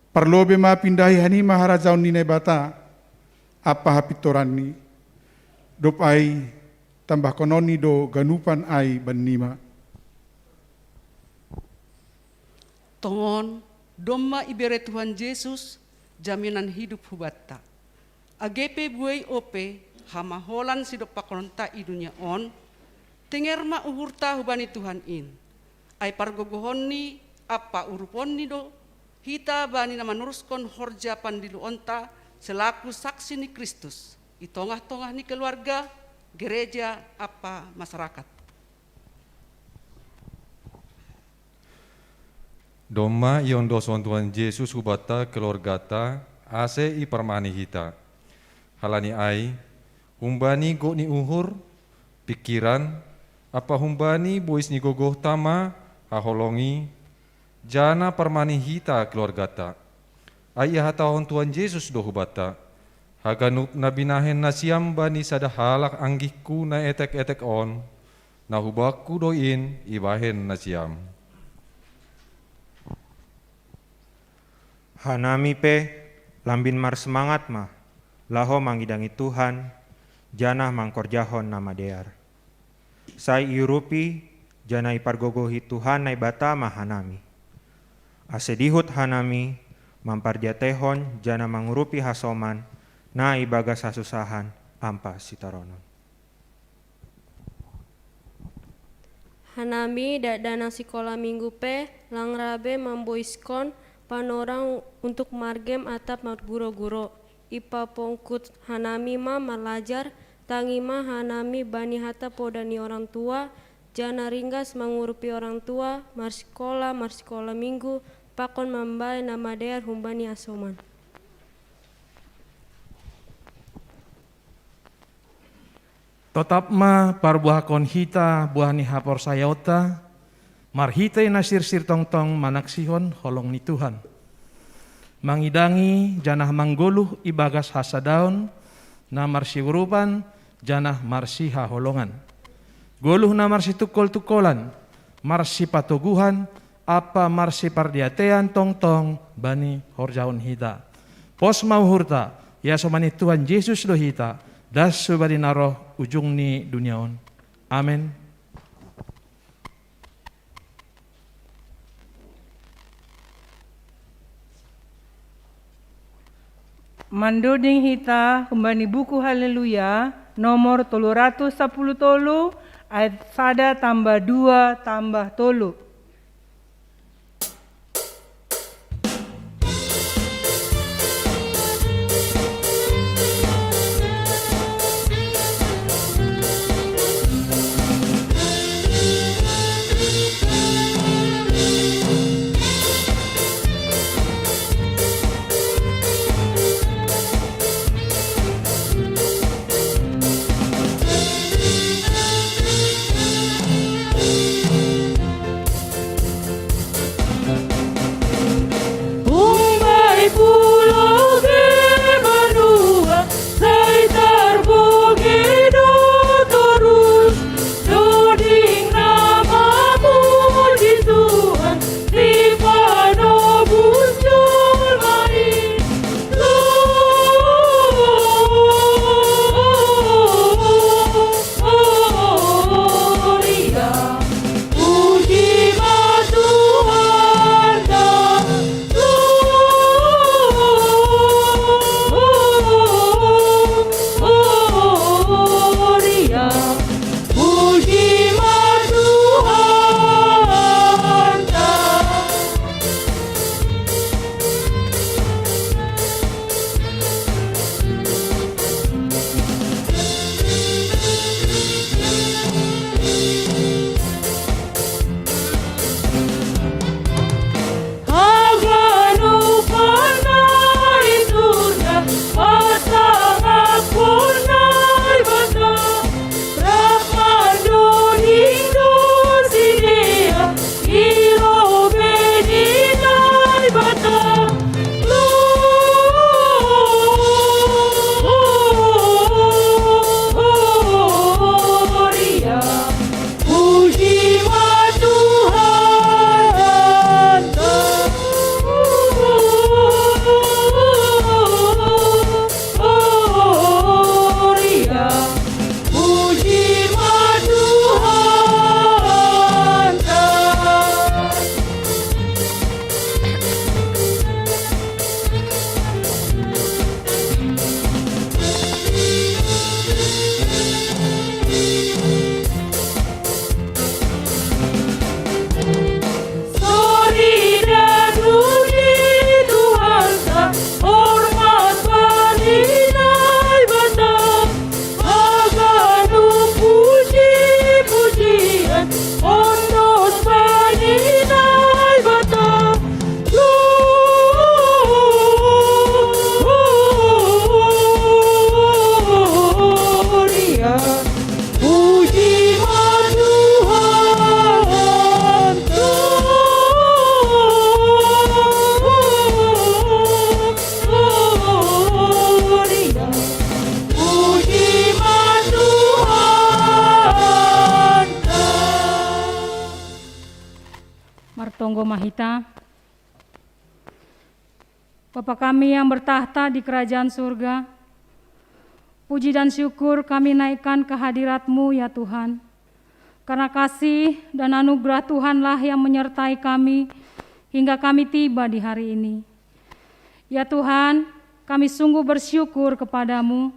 parlobe ma pindahi hani maharajaun ni Naibata, apa hapitorani, dop ai tambah kononi do ganupan ai banima. Tongon, domma ibere Tuhan Yesus, jaminan hidup hubata. AGP buai ope, hama holan sidop pakonta i dunia on, tengerma uhurta hubani Tuhan in. Ai pargogohoni apa uruponi do, hita bani nama nuruskon horja pandilu onta, selaku saksi ni Kristus. I tongah-tongah ni keluarga, gereja, apa masyarakat. Doma ion doson Tuhan Yesus hubata keluargata ase i permani hita. Halani ai, humbani go ni uhur, pikiran, apa humbani bois ni gogoh tama, haholongi, jana permani hita keluargata. Ai hatahon Tuhan Yesus do hubata. Haganup nabinahen nasiam bani sada halak anggihku na etek-etek on, na hubakku doin ibahen nasiam. Hanami pe lambin mar semangat mah, laho mangidangi Tuhan, janah mangkorjahon nama dear. Sai iurupi, janah ipargogohi Tuhan Naibata mah hanami. Asedihut hanami, mamparjatehon janah mangurupi hasoman, na ibagas hasusahan, ampa sitaronon. Hanami dadana sekolah minggu pe, langrabe mamboiskon, panorang untuk margem atap guro-guro. Ipa pongkut hanami ma malajar, tangi ma hanami bani hata podani orang tua, jana ringgas mengurupi orang tua, marsikola minggu, pakon mambai nama dear humbani asoman. Totap ma parbuahkon hita buahni hapor sayota, marhite nasir sir tong-tong manaksihon holong ni Tuhan. Mangidangi janah manggoluh ibagas hasadaon, na marsi urupan janah marsi haholongan. Goluh na marsi tukol-tukolan, marsi patoguhan, apa marsi pardiatean tong-tong bani horjaon hita. Pos mau hurta, ya somani Tuhan Yesus do hita, das subari naroh ujung ni duniaon. Amin. Mandoding hita kembali buku Haleluya nomor 310 ayat 1 tambah 2 tambah 3. Tonggo Mahita. Bapa kami yang bertahta di kerajaan surga, puji dan syukur kami naikkan ke hadirat-Mu ya Tuhan. Karena kasih dan anugerah Tuhanlah yang menyertai kami hingga kami tiba di hari ini. Ya Tuhan, kami sungguh bersyukur kepadamu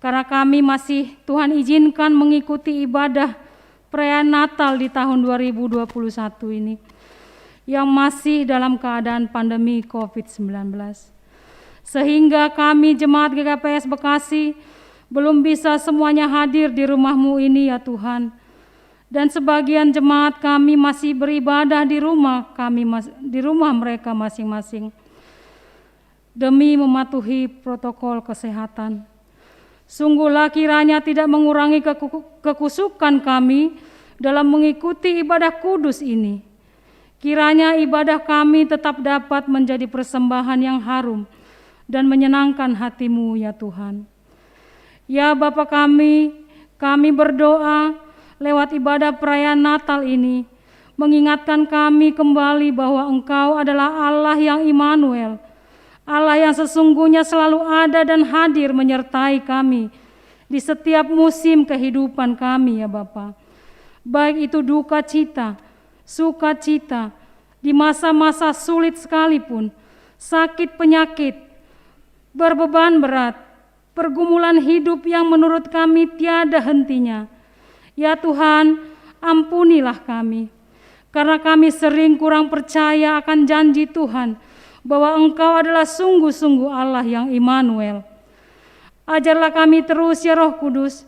karena kami masih Tuhan izinkan mengikuti ibadah perayaan Natal di tahun 2021 ini yang masih dalam keadaan pandemi COVID-19. Sehingga kami jemaat GKPS Bekasi belum bisa semuanya hadir di rumah-Mu ini ya Tuhan. Dan sebagian jemaat kami masih beribadah di rumah mereka masing-masing demi mematuhi protokol kesehatan. Sungguhlah kiranya tidak mengurangi kekusukan kami dalam mengikuti ibadah kudus ini. Kiranya ibadah kami tetap dapat menjadi persembahan yang harum dan menyenangkan hati-Mu ya Tuhan. Ya Bapa kami berdoa lewat ibadah perayaan Natal ini, mengingatkan kami kembali bahwa Engkau adalah Allah yang Immanuel, Allah yang sesungguhnya selalu ada dan hadir menyertai kami di setiap musim kehidupan kami ya Bapa. Baik itu duka cita, sukacita, di masa-masa sulit sekalipun, sakit penyakit, berbeban berat, pergumulan hidup yang menurut kami tiada hentinya. Ya Tuhan, ampunilah kami, karena kami sering kurang percaya akan janji Tuhan bahwa Engkau adalah sungguh-sungguh Allah yang Immanuel. Ajarlah kami terus ya Roh Kudus,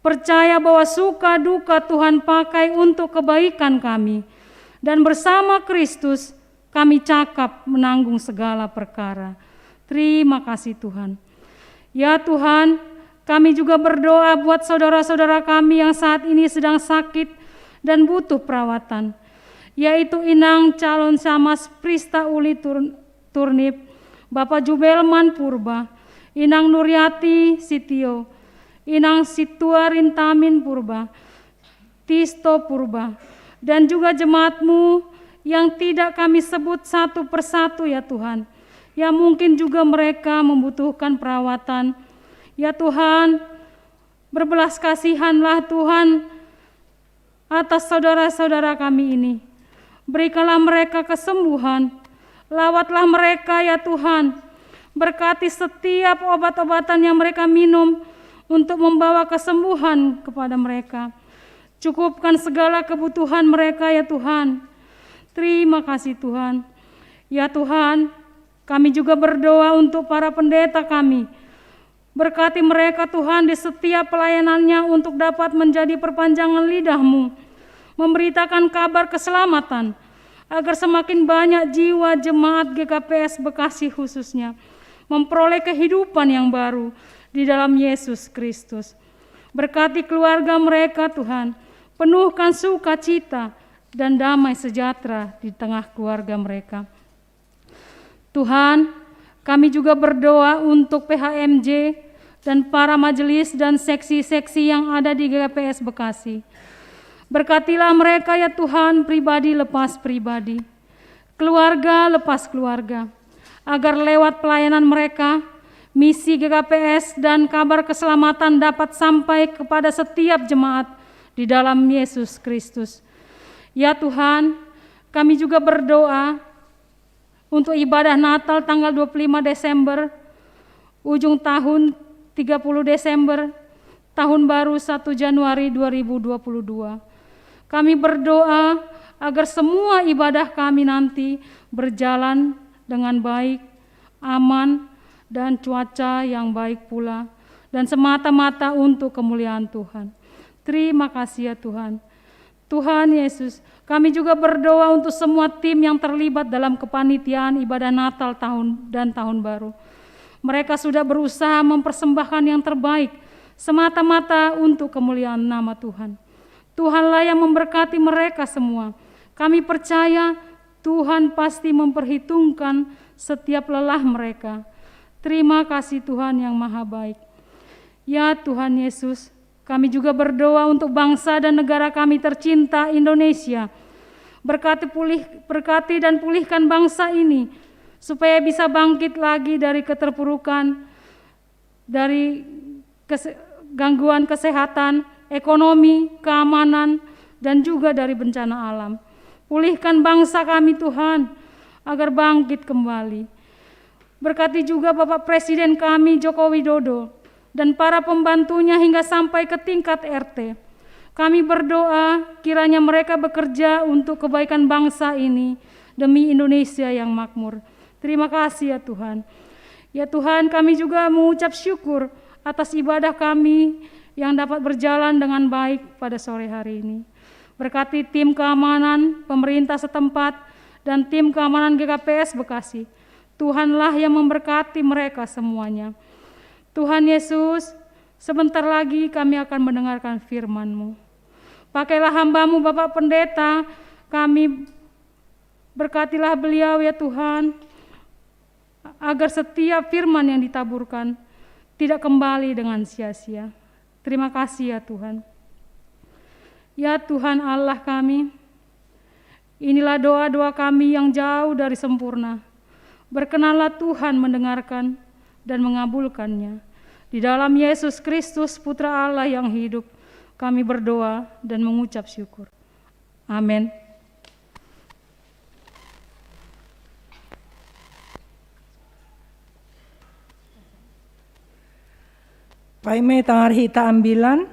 percaya bahwa suka duka Tuhan pakai untuk kebaikan kami, dan bersama Kristus kami cakap menanggung segala perkara. Terima kasih Tuhan. Ya Tuhan, kami juga berdoa buat saudara-saudara kami yang saat ini sedang sakit dan butuh perawatan, yaitu Inang calon Camas Prista Uli Turnip, Bapak Jubelman Purba, Inang Nuryati Sitio, Inang Situarin Tamin Purba, Tisto Purba, dan juga jemaat-Mu yang tidak kami sebut satu persatu ya Tuhan, yang mungkin juga mereka membutuhkan perawatan. Ya Tuhan, berbelas kasihanlah Tuhan atas saudara-saudara kami ini. Berikanlah mereka kesembuhan, lawatlah mereka ya Tuhan, berkati setiap obat-obatan yang mereka minum untuk membawa kesembuhan kepada mereka. Cukupkan segala kebutuhan mereka ya Tuhan. Terima kasih Tuhan. Ya Tuhan, kami juga berdoa untuk para pendeta kami. Berkati mereka Tuhan di setiap pelayanannya untuk dapat menjadi perpanjangan lidah-Mu, memberitakan kabar keselamatan, agar semakin banyak jiwa jemaat GKPS Bekasi khususnya memperoleh kehidupan yang baru di dalam Yesus Kristus. Berkati keluarga mereka Tuhan, penuhkan sukacita dan damai sejahtera di tengah keluarga mereka. Tuhan, kami juga berdoa untuk PHMJ dan para majelis dan seksi-seksi yang ada di GKPS Bekasi. Berkatilah mereka ya Tuhan, pribadi lepas pribadi, keluarga lepas keluarga, agar lewat pelayanan mereka, misi GKPS dan kabar keselamatan dapat sampai kepada setiap jemaat di dalam Yesus Kristus. Ya Tuhan, kami juga berdoa untuk ibadah Natal tanggal 25 Desember, ujung tahun 30 Desember, tahun baru 1 Januari 2022. Kami berdoa agar semua ibadah kami nanti berjalan dengan baik, aman, dan cuaca yang baik pula, dan semata-mata untuk kemuliaan Tuhan. Terima kasih ya Tuhan. Tuhan Yesus, kami juga berdoa untuk semua tim yang terlibat dalam kepanitiaan ibadah Natal tahun baru. Mereka sudah berusaha mempersembahkan yang terbaik, semata-mata untuk kemuliaan nama Tuhan. Tuhanlah yang memberkati mereka semua. Kami percaya Tuhan pasti memperhitungkan setiap lelah mereka. Terima kasih Tuhan yang maha baik. Ya Tuhan Yesus, kami juga berdoa untuk bangsa dan negara kami tercinta Indonesia. Berkati dan pulihkan bangsa ini supaya bisa bangkit lagi dari keterpurukan, dari gangguan kesehatan, ekonomi, keamanan, dan juga dari bencana alam. Pulihkan bangsa kami Tuhan, agar bangkit kembali. Berkati juga Bapak Presiden kami Joko Widodo dan para pembantunya hingga sampai ke tingkat RT. Kami berdoa kiranya mereka bekerja untuk kebaikan bangsa ini demi Indonesia yang makmur. Terima kasih ya Tuhan. Ya Tuhan, kami juga mengucap syukur atas ibadah kami yang dapat berjalan dengan baik pada sore hari ini. Berkati tim keamanan pemerintah setempat dan tim keamanan GKPS Bekasi. Tuhanlah yang memberkati mereka semuanya. Tuhan Yesus, sebentar lagi kami akan mendengarkan firman-Mu. Pakailah hamba-Mu Bapak Pendeta, kami berkatilah beliau ya Tuhan, agar setiap firman yang ditaburkan tidak kembali dengan sia-sia. Terima kasih ya Tuhan. Ya Tuhan Allah kami, inilah doa-doa kami yang jauh dari sempurna. Berkenanlah Tuhan mendengarkan dan mengabulkannya. Di dalam Yesus Kristus Putra Allah yang hidup, kami berdoa dan mengucap syukur. Amin. Paime tangar hita ambilan,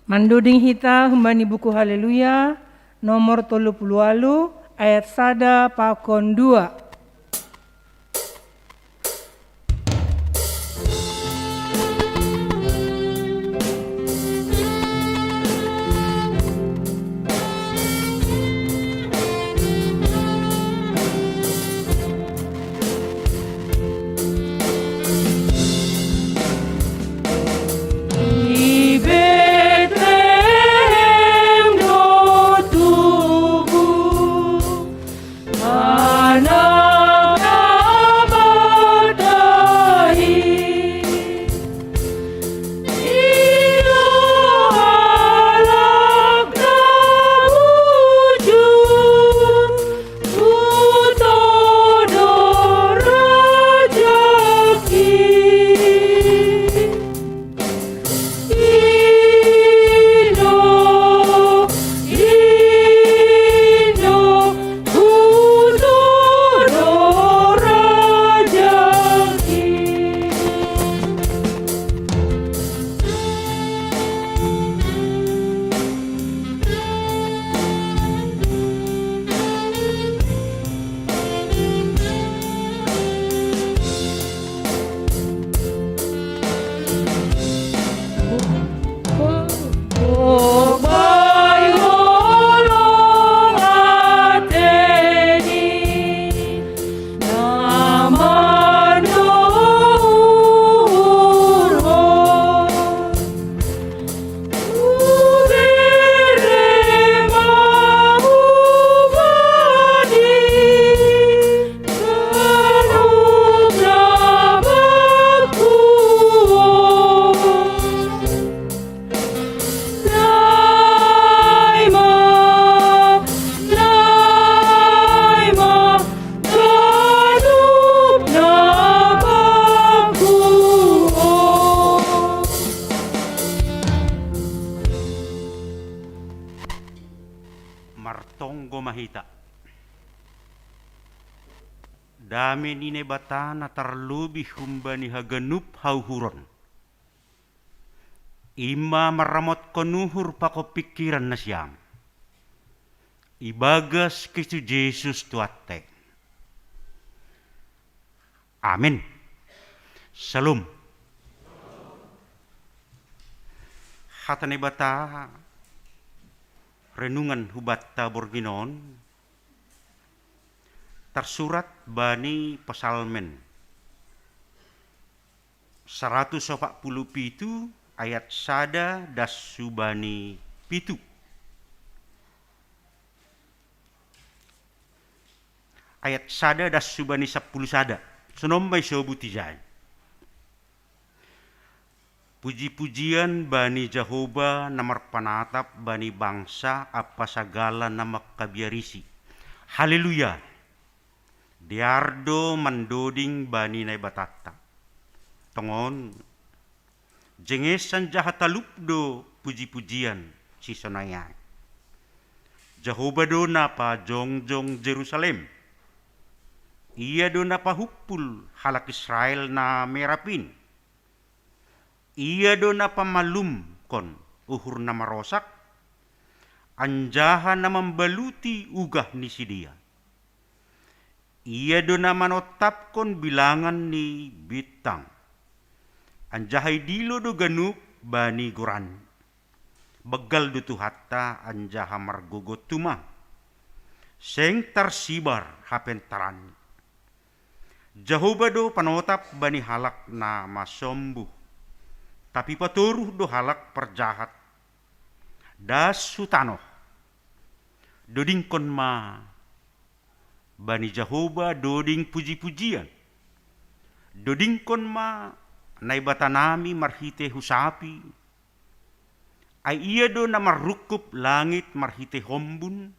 manduding hita humbani buku haleluya, nomor 30 ayat 1 pakon 2. Martonggo mahita. Dame nine batana terlebih humbani haganup hauhuron. Ima maramot konuhur pako pikiran na siyam. Ibagas Kristus Yesus tuate. Amin. Salam. Hatane bata renungan hubatta borginon tersurat bani pesalmen 147 ayat sada das subani pitu. Ayat sada das subani 10 sada. Senombay sobutijay. Puji-pujian bani Jehovah namar panatap bani bangsa apa segala nama kabiarisi. Haleluya. Diardo mandoding bani nai batata. Tongon jengesan jahatalupdo puji-pujian si sonayan. Jehovah do napa jongjong Jerusalem. Ia do napa hupul halak Israel na merapin. Ia do napa malum kon uhur na marosak. Anjaha na membaluti ugah ni sidia. Ia do na manotap kon bilangan ni bitang. Anjahay dilo do ganuk bani guran. Begal do tuhatta anjaha margogot tuma. Seng tarsibar hapentaran. Jehovah do panotap bani halak na masombuh. Tapi paturuh do halak perjahat. Das sutanoh. Doding kon ma. Bani Jehovah doding puji-pujian. Doding kon ma. Naibatanami marhite husapi. Ay iya do na marukup langit marhite hombun.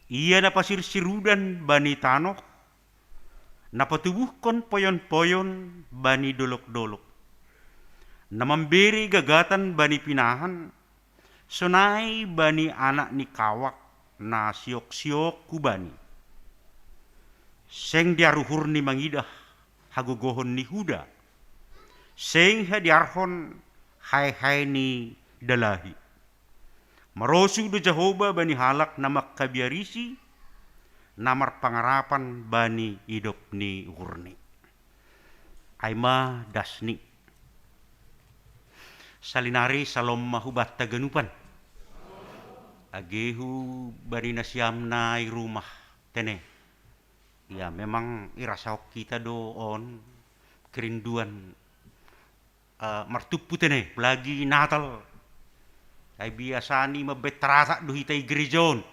Iya na pasirsirudan bani tanoh. Napatubuh kon poyon-poyon bani dolok-dolok. Namamberi gagatan bani pinahan. Sonai bani anak ni kawak na siok-siok kubani. Seng diaruhur ni mangidah hagogohon ni huda. Seng hadiarhon hai-hai ni dalahi. Marosu do Jehovah bani halak namak kabiarisi. Namar pangarapan bani hidup ni hurni. Aima dasni. Salinari salom mahubat taganupan. Agehu bari nasiam na rumah tene. Ya memang irasau kita doon kerinduan martupu tene lagi Natal. Ay biasa ni mabetrasa duhita igrejon.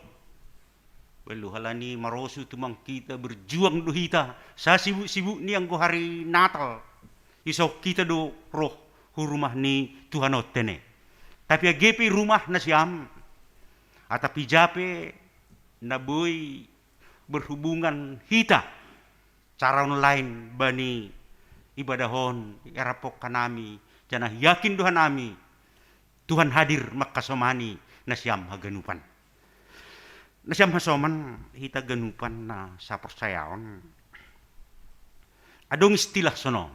Belu halani marosu tumang kita berjuang duhita sa sibuk-sibuk ni ang hari Natal. Isok kita do roh rumah ni Tuhanot tene. Tapi agepi rumah na siyam. Atapi jape na boy berhubungan hita. Cara online bani ibadahon erapok kanami. Janah yakin Tuhan nami. Tuhan hadir makasomani na siyam haganupan. Na siyam hasoman hita ganupan na sa persayaon. Adong istilah sono.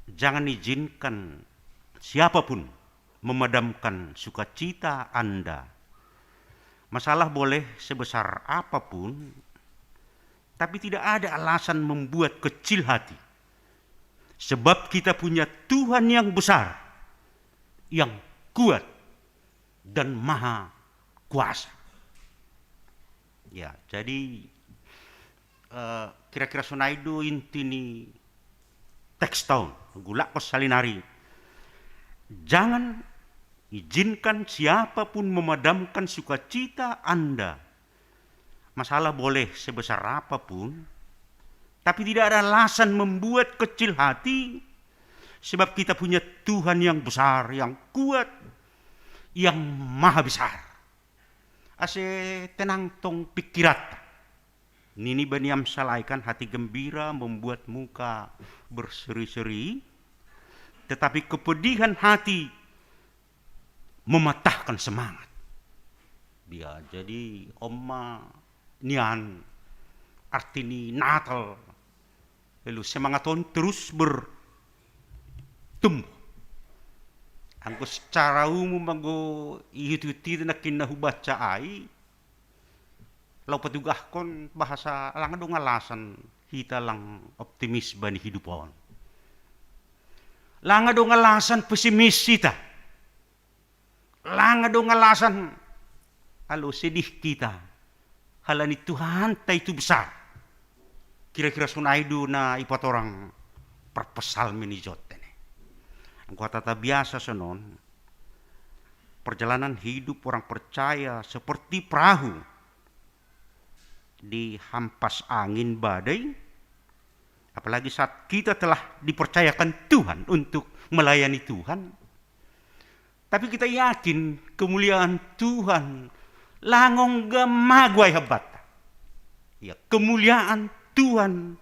Jangan izinkan siapapun memadamkan sukacita Anda. Masalah boleh sebesar apapun, tapi tidak ada alasan membuat kecil hati. Sebab kita punya Tuhan yang besar, yang kuat, dan maha kuasa. Ya, jadi kira-kira sonaido inti ni teks tahun, gula kos salinari. Jangan izinkan siapapun memadamkan sukacita Anda. Masalah boleh sebesar apapun, tapi tidak ada alasan membuat kecil hati, sebab kita punya Tuhan yang besar, yang kuat, yang maha besar. Ase tenang tong pikirat. Nini baniam salaikan hati gembira membuat muka berseri-seri, tetapi kepedihan hati mematahkan semangat. Dia jadi oma nian artini Natal. Lalu semangaton terus bertumbuh. Angko secara umum anggo ihitu-hitu na kinahubaca ay lau patugah kon bahasa lang dong alasan hita lang optimis bani hidupon. Lang dong alasan pesimis hita. Lang dong alasan alo sedih kita. Halani Tuhan ta itu besar. Kira-kira sunaido na ipat orang perpesal minijot ini. Angko tata biasa sonon. Perjalanan hidup orang percaya seperti perahu di hampas angin badai, Apalagi saat kita telah dipercayakan Tuhan untuk melayani Tuhan. Tapi kita yakin kemuliaan Tuhan langong gamagway habat. Ya, kemuliaan Tuhan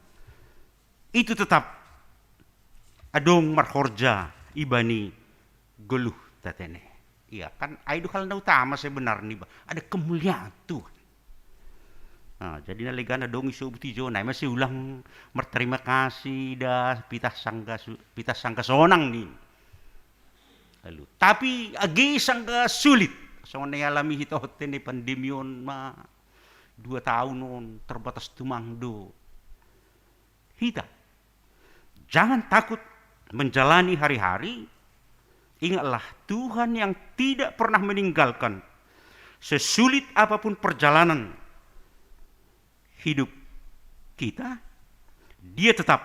itu tetap adong marhorja ibani goluh tatene. Iya kan, itu hal na utama sebenarnya ada kemuliaan Tuhan. Nah, jadi nalegana dong isu butijo na masih ulang berterima kasih dah pitah sangka sonang nih. Lalu tapi agi sangka sulit. Soalnya alami hito hotene pandemion 2 tahun on terbatas tumangdo. Hita. Jangan takut menjalani hari-hari. Ingatlah Tuhan yang tidak pernah meninggalkan. Sesulit apapun perjalanan hidup kita, Dia tetap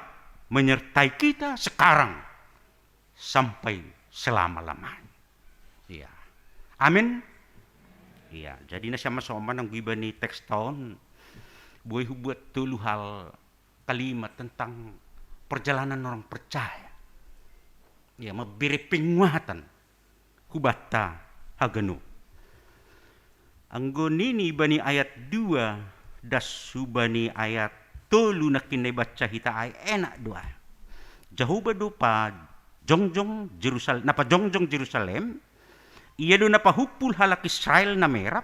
menyertai kita sekarang sampai selama-lamanya. Iya. Amin. Iya, jadi sama sama nang gibani teks tahun buat buat tulu hal kalimat tentang perjalanan orang percaya. Ya, memberi penguatan hubata haganu. Anggonini bani ayat 2 das subani ayat tolu nakine baca hita ay enak doa. Jahuba dupa jongjong Jerusalem, napa jongjong Jerusalem, iya do napa hupul halak Israel na merap,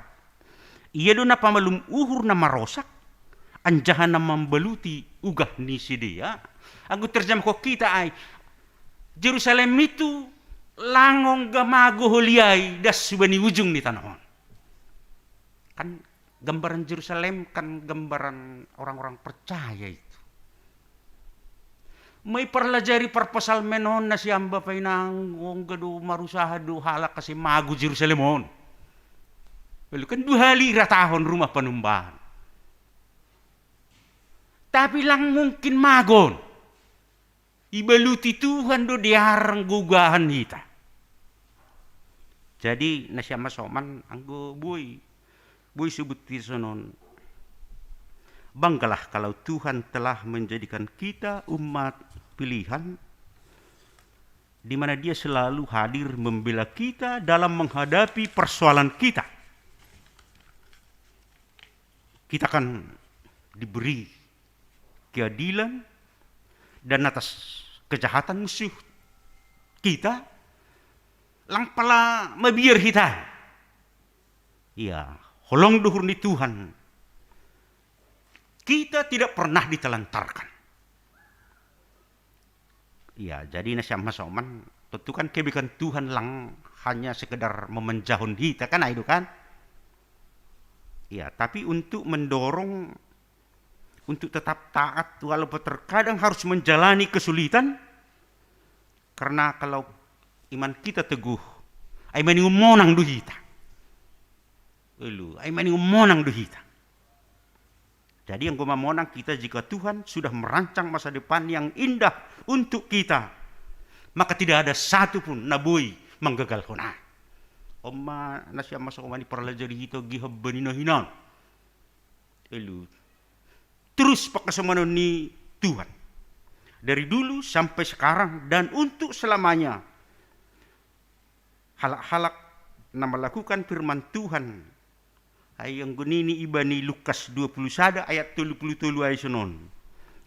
iya do napa malum uhur na marosak, anjahan na membeluti ugah ni si dia. Aku terjemah ko kita ay Jerusalem itu langong gamago holiay das subani ujung ni tanahon. Kan gambaran Jerusalem kan gambaran orang-orang percaya itu. May parlajari parpasal menon na siyamba pa'y nang gado marusaha do halak kasi mago Jerusalemon. Well, kan 2 halira tahon rumah panumbahan. Tapi lang mungkin magon. Ibaluti Tuhan do diarang gugahan hita. Jadi nasya masoman anggo buy sebut sonon. Banggalah kalau Tuhan telah menjadikan kita umat pilihan di mana Dia selalu hadir membela kita dalam menghadapi persoalan kita. Kita akan diberi keadilan dan atas kejahatan musuh kita lang pala mabiar kita. Iya, holong duhur ni Tuhan. Kita tidak pernah ditelantarkan. Ya, jadi nasyam masoman, tentu kan kebaikan Tuhan lang hanya sekedar memenjahun kita kan itu kan? Ya, tapi untuk mendorong untuk tetap taat walaupun terkadang harus menjalani kesulitan, karena kalau iman kita teguh, ay mani umonang duhita. Ay mani umonang duhita. Jadi yang gumamonang kita jika Tuhan sudah merancang masa depan yang indah untuk kita, maka tidak ada satu pun nabui menggagal kona. Oma nasya masuk omani perlajari hito gihab beninahinan. Elu terus pakasamano ni Tuhan dari dulu sampai sekarang dan untuk selamanya. Halak-halak na melakukan firman Tuhan ayang gunini ibani Lukas 21 ayat 37 ayat sonon.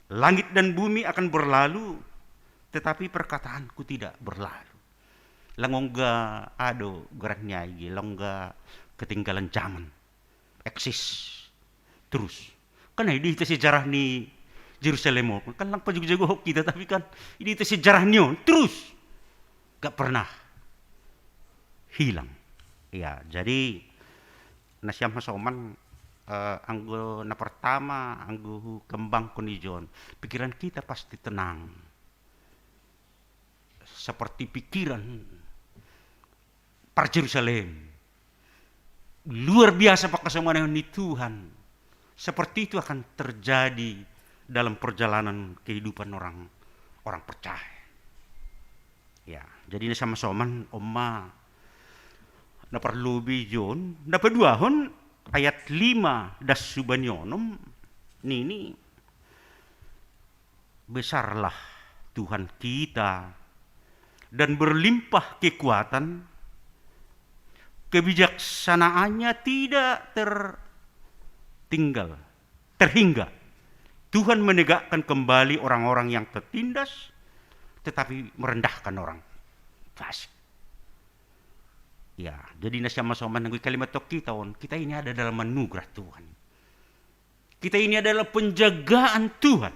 Langit dan bumi akan berlalu, tetapi perkataanku tidak berlalu. Langongga ado geraknya iki, langga ketinggalan zaman. Eksis terus. Kan ini itu sejarah ni Jerusalem. Kan lang pajugo-jugo kita tapi kan ini itu sejarahnya terus. Gak pernah hilang. Ya, jadi nasyam masoman anggo na pertama anggo kembang kunijon pikiran kita pasti tenang seperti pikiran par Jerusalem luar biasa pakasamaan ni Tuhan seperti itu akan terjadi dalam perjalanan kehidupan orang percaya ya jadi nasyam masoman omma na perlu bijon na paduahon ayat 5 das subanyonom nini besarlah Tuhan kita dan berlimpah kekuatan, kebijaksanaannya tidak terhingga. Tuhan menegakkan kembali orang-orang yang tertindas, tetapi merendahkan orang fasik. Ya, jadi nasyama soman ng kalimat to kita ini ada dalam anugerah Tuhan. Kita ini adalah penjagaan Tuhan.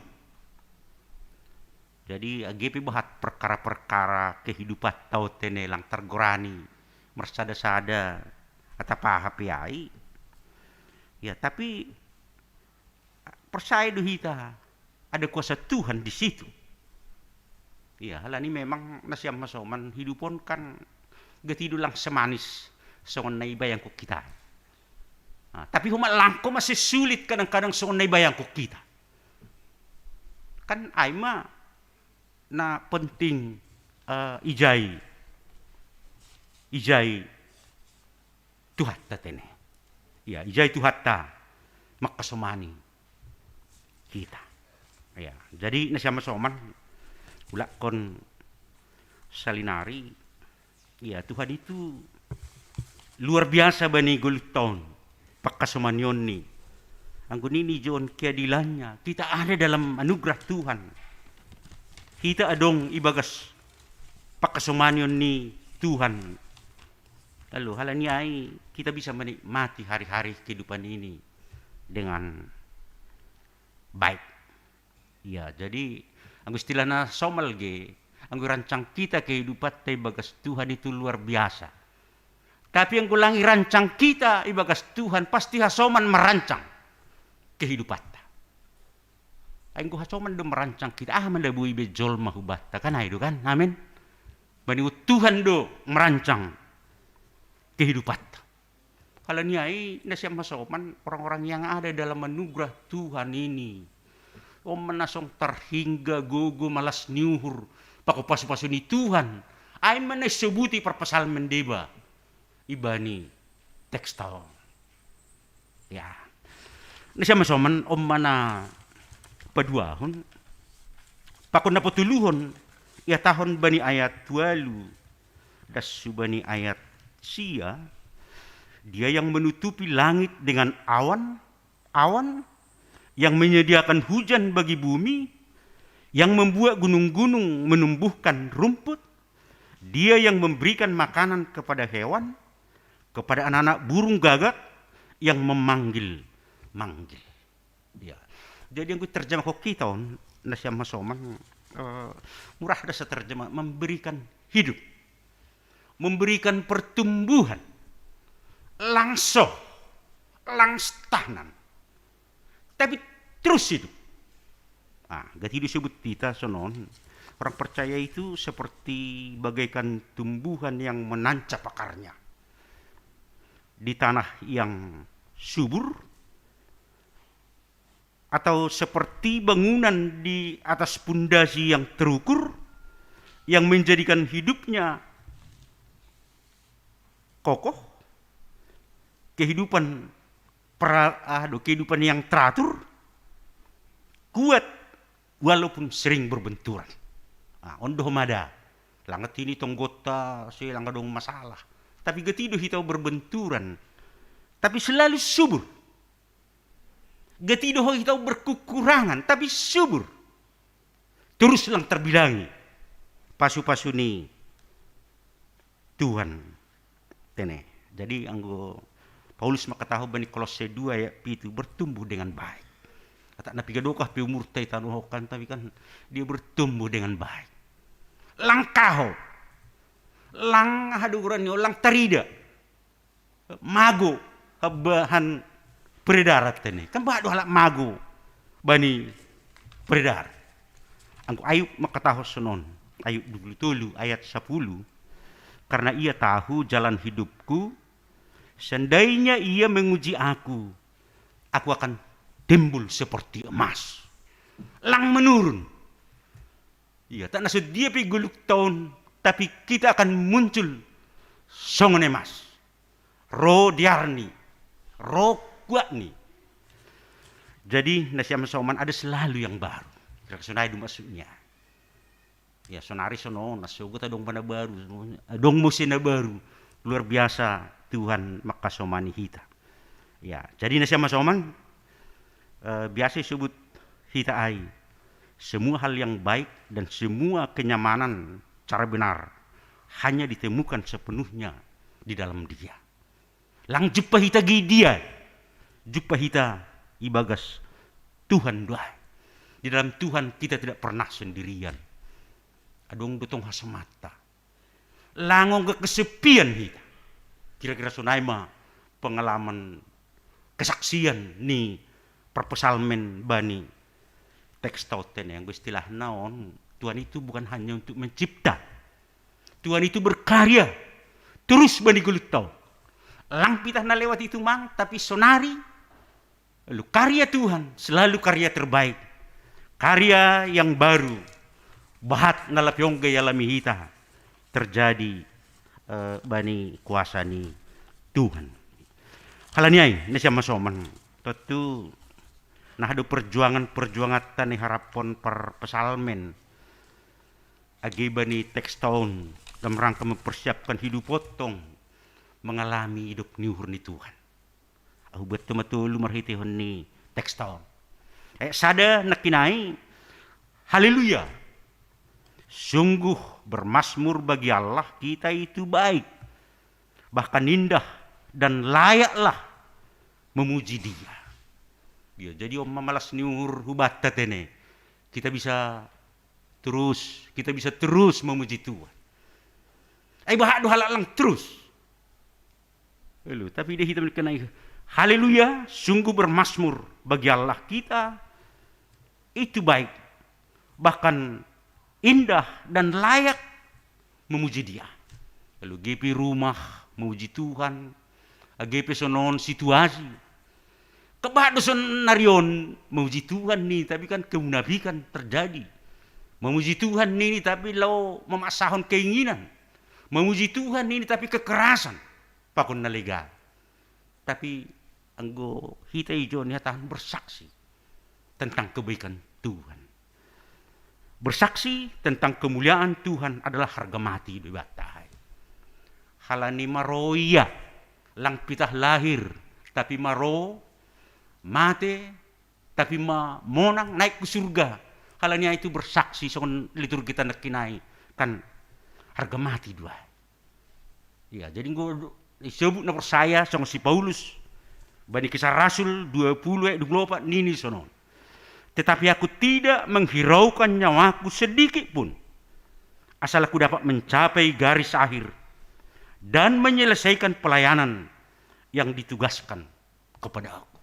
Jadi AGP bahat perkara-perkara kehidupan tau tenelang tergorani, mersada-sada atau pahapiai. Ya, tapi percaya kita ada kuasa Tuhan di situ. Ya, hal ini memang nasyam masoman hidupon kan gatidulang semanis songon na ibayang ko kita. Tapi humalangko masih sulit kadang-kadang songon na ibayang ko kita. Kan ay na penting ijay Tuhan tatene. Ya, ijay Tuhan ta makasumani kita. Ya, jadi nasyam masoman ula kon salinari. Ya, Tuhan itu luar biasa bani gulton pakasumanyon ni. Ang gunini John keadilannya. Kita ada dalam anugerah Tuhan. Kita adong ibagas pakasumanyon ni Tuhan. Lalu halanya ay kita bisa menikmati hari-hari kehidupan ini dengan baik. Ya, jadi ang istilah na somalge, ang rancang kita kehidupan tay bagas Tuhan itu luar biasa. Tapi yang kulangi rancang kita ibagas Tuhan pasti hasoman merancang kehidupan. Ang hasoman do merancang kita mandabui bejol mahubata kan itu kan. Amin. Bani Tuhan do merancang kehidupan. Kalau niai nasyam hasoman orang-orang yang ada dalam anugerah Tuhan ini. Menasong terhingga gogo malas niuhur pakupasu-pasu ni Tuhan ay manasebuti perpasal mendeba ibani tekstal ya nasya masoman mana paduahon pakon na patuluhon ya tahun bani ayat 12 das subani ayat sia dia yang menutupi langit dengan awan yang menyediakan hujan bagi bumi, yang membuat gunung-gunung menumbuhkan rumput, dia yang memberikan makanan kepada hewan, kepada anak-anak burung gagak, yang memanggil. Ya. Jadi yang gue terjemah kok kita, nasyam masoman, murah dasa terjemah, memberikan hidup, memberikan pertumbuhan, langstanan. Tapi terus itu. Gati disebut kita sonon. Orang percaya itu seperti bagaikan tumbuhan yang menancap akarnya di tanah yang subur, atau seperti bangunan di atas pundasi yang terukur yang menjadikan hidupnya kokoh, kehidupan yang teratur, kuat walaupun sering berbenturan. Ondoh mada, langat ini tonggota, langga dong masalah. Tapi getido hitau berbenturan, tapi selalu subur. Getido hitau berkekurangan, tapi subur. Terus lang terbilangi. Pasu-pasu ni Tuhan. Tene. Jadi anggo Paulus makataho bani Kolose 2 ayat 7 bertumbuh dengan baik. Kata napi gadokah pi umur tay tanuhokan tapi kan dia bertumbuh dengan baik. Langkaho. Lang haduran yo lang tarida. Mago bahan peredarat tene. Kan bado halak mago bani peredar. Angko Ayub makataho sonon. Ayub 27 ayat 10. Karena ia tahu jalan hidupku, seandainya ia menguji aku akan timbul seperti emas. Lang menurun. Iya, tak nasud dia pi guluk tahun, tapi kita akan muncul songon emas. Ro diarni, ro kuat nih. Jadi nasyam soman ada selalu yang baru. kira sonai du maksudnya. Ya sonari sono nasugo ta dong bana baru, dong musim baru. Luar biasa Tuhan makasomani hita. Ya, jadi nasi masoman biasa disebut hita ai. Semua hal yang baik dan semua kenyamanan cara benar hanya ditemukan sepenuhnya di dalam Dia. Lang jumpa hita gi Dia. Jumpa hita ibagas Tuhan doa. Di dalam Tuhan kita tidak pernah sendirian. Adong dotong hasamata. Langong ke kesepian kita. Kira-kira sunaima pengalaman kesaksian ni perpesalmen bani teks tauten yang istilah naon. Tuhan itu bukan hanya untuk mencipta. Tuhan itu berkarya terus bani gulut tau. Lang pitah na lewat itu mang tapi sonari lalu karya Tuhan selalu karya terbaik. Karya yang baru bahat nalapyong gaya lamihita terjadi bani kuasa ni Tuhan. Halaniai nasi masoman tentu nah ada perjuangan tani harapon per pesalmen agi bani teks tahun dalam rangka mempersiapkan hidup potong mengalami hidup niuhur ni Tuhan. Aku betul-betul marhitihon ni teks tahun. Sada nakinai haleluya. Sungguh bermasmur bagi Allah kita itu baik, bahkan indah dan layaklah memuji Dia. Ya, jadi om malas niur hubata tene, kita bisa terus memuji Tuhan. Bahak do halalang terus. Lalu tapi dia hitam kenai haleluya, sungguh bermasmur bagi Allah kita itu baik, bahkan indah dan layak memuji Dia. Lalu GP rumah memuji Tuhan, GP sonon situasi. Kebah doson narion memuji Tuhan nih, tapi kan kemunafikan terjadi. Memuji Tuhan ini tapi lo memasahkan keinginan. Memuji Tuhan ini tapi kekerasan. Pakun nalega. Tapi anggo hita ijo ni tahan bersaksi tentang kebaikan Tuhan. Bersaksi tentang kemuliaan Tuhan adalah harga mati di batai. Halani maroya lang pitah lahir tapi maro mate tapi monang naik ke surga. Halanya itu bersaksi soal liturgi kita nakinai kan harga mati dua. Ya, jadi gue disebut nomor saya soal si Paulus bani Kisah Rasul 20:24 nini sonon. Tetapi aku tidak menghiraukan nyawaku sedikit pun asal aku dapat mencapai garis akhir dan menyelesaikan pelayanan yang ditugaskan kepada aku.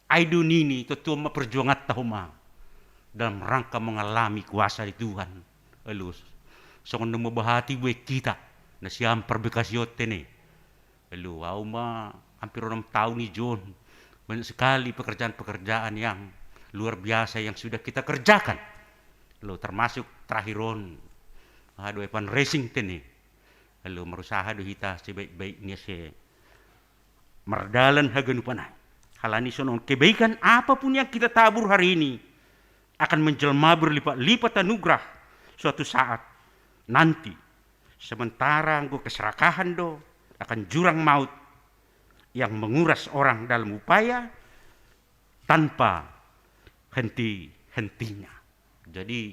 Aidu nini tetua perjuangan tahuma dalam rangka mengalami kuasa di Tuhan. Lalu songon nemu bahati buat kita nasiam perbekasiot ini. Lalu auma hampir 6 tahun nih John, banyak sekali pekerjaan-pekerjaan yang luar biasa yang sudah kita kerjakan. Lalu termasuk terakhiron adu epan racing tene. Lalu merusaha do hita sebaik-baiknya se merdalan haganupanai. Halani sonon kebaikan apapun yang kita tabur hari ini akan menjelma berlipat-lipat anugerah suatu saat nanti. Sementara anggo keserakahan do akan jurang maut yang menguras orang dalam upaya tanpa henti-hentinya. Jadi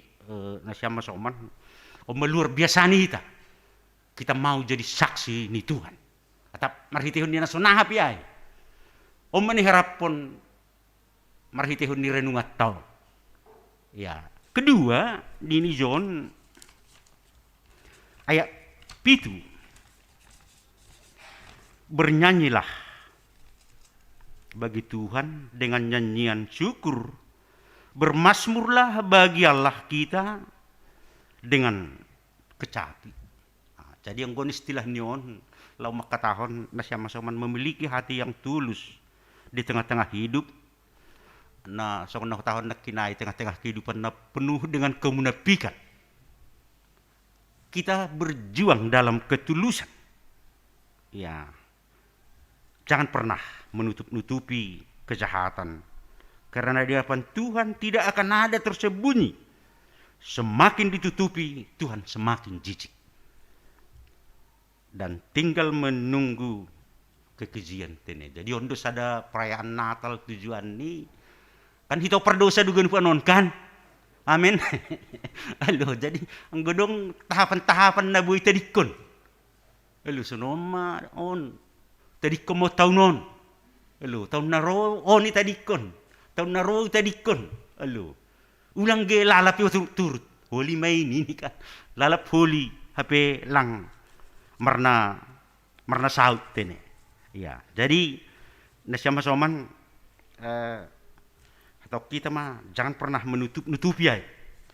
nasyama soman luar biasa nih kita mau jadi saksi nih Tuhan. Atap marhitihun ni nasonah api ay. Mani harapon marhitihun ni renungat tau. Ya, kedua dini John ayat 7. Bernyanyilah bagi Tuhan dengan nyanyian syukur. Bermasmurlah bagi Allah kita dengan kecapi. Nah, jadi yang gon istilah nion lau makatahon nasyama-saman memiliki hati yang tulus di tengah-tengah hidup. Nah, sokonah tahun nakinai tengah-tengah kehidupan penuh dengan kemunafikan. Kita berjuang dalam ketulusan. Ya, jangan pernah menutup-nutupi kejahatan Karena di hadapan Tuhan tidak akan ada tersembunyi. Semakin ditutupi, Tuhan semakin jijik. Dan tinggal menunggu kekejian tene. Jadi ondos ada perayaan Natal tujuan ni kan kita perdosa dugaan panon kan. Amin. Halo, jadi anggodong tahapan-tahapan na buhay tadikon. Halo, sunoma on. Tadikon mo taunon. Halo, taun na ro on itadikon. Taun na ro itadikon. Halo. Ulang ge lalap yo turut. Holi main ini kan. Lalap holi HP lang marna saut tene. Ya, jadi nasyama soman atau kita mah jangan pernah menutupi ya.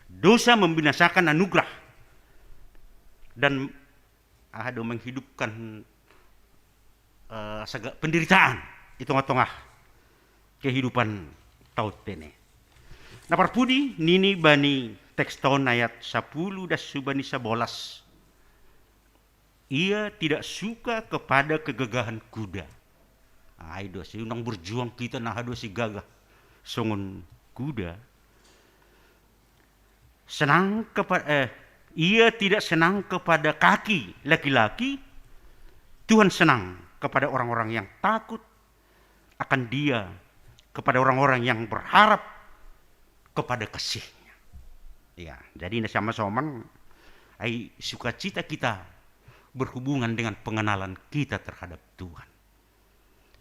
Dosa membinasakan anugerah dan menghidupkan penderitaan itu tengah kehidupan taut tene. Nah parpudi nini bani teks tahun ayat 10 dan subani 11. Ia tidak suka kepada kegagahan kuda. Aido si unang berjuang kita nah ado si gagah songon kuda. Ia tidak senang kepada kaki laki-laki. Tuhan senang kepada orang-orang yang takut akan Dia, kepada orang-orang yang berharap kepada kasih-Nya. Ya, jadi sama-sama sukacita kita berhubungan dengan pengenalan kita terhadap Tuhan.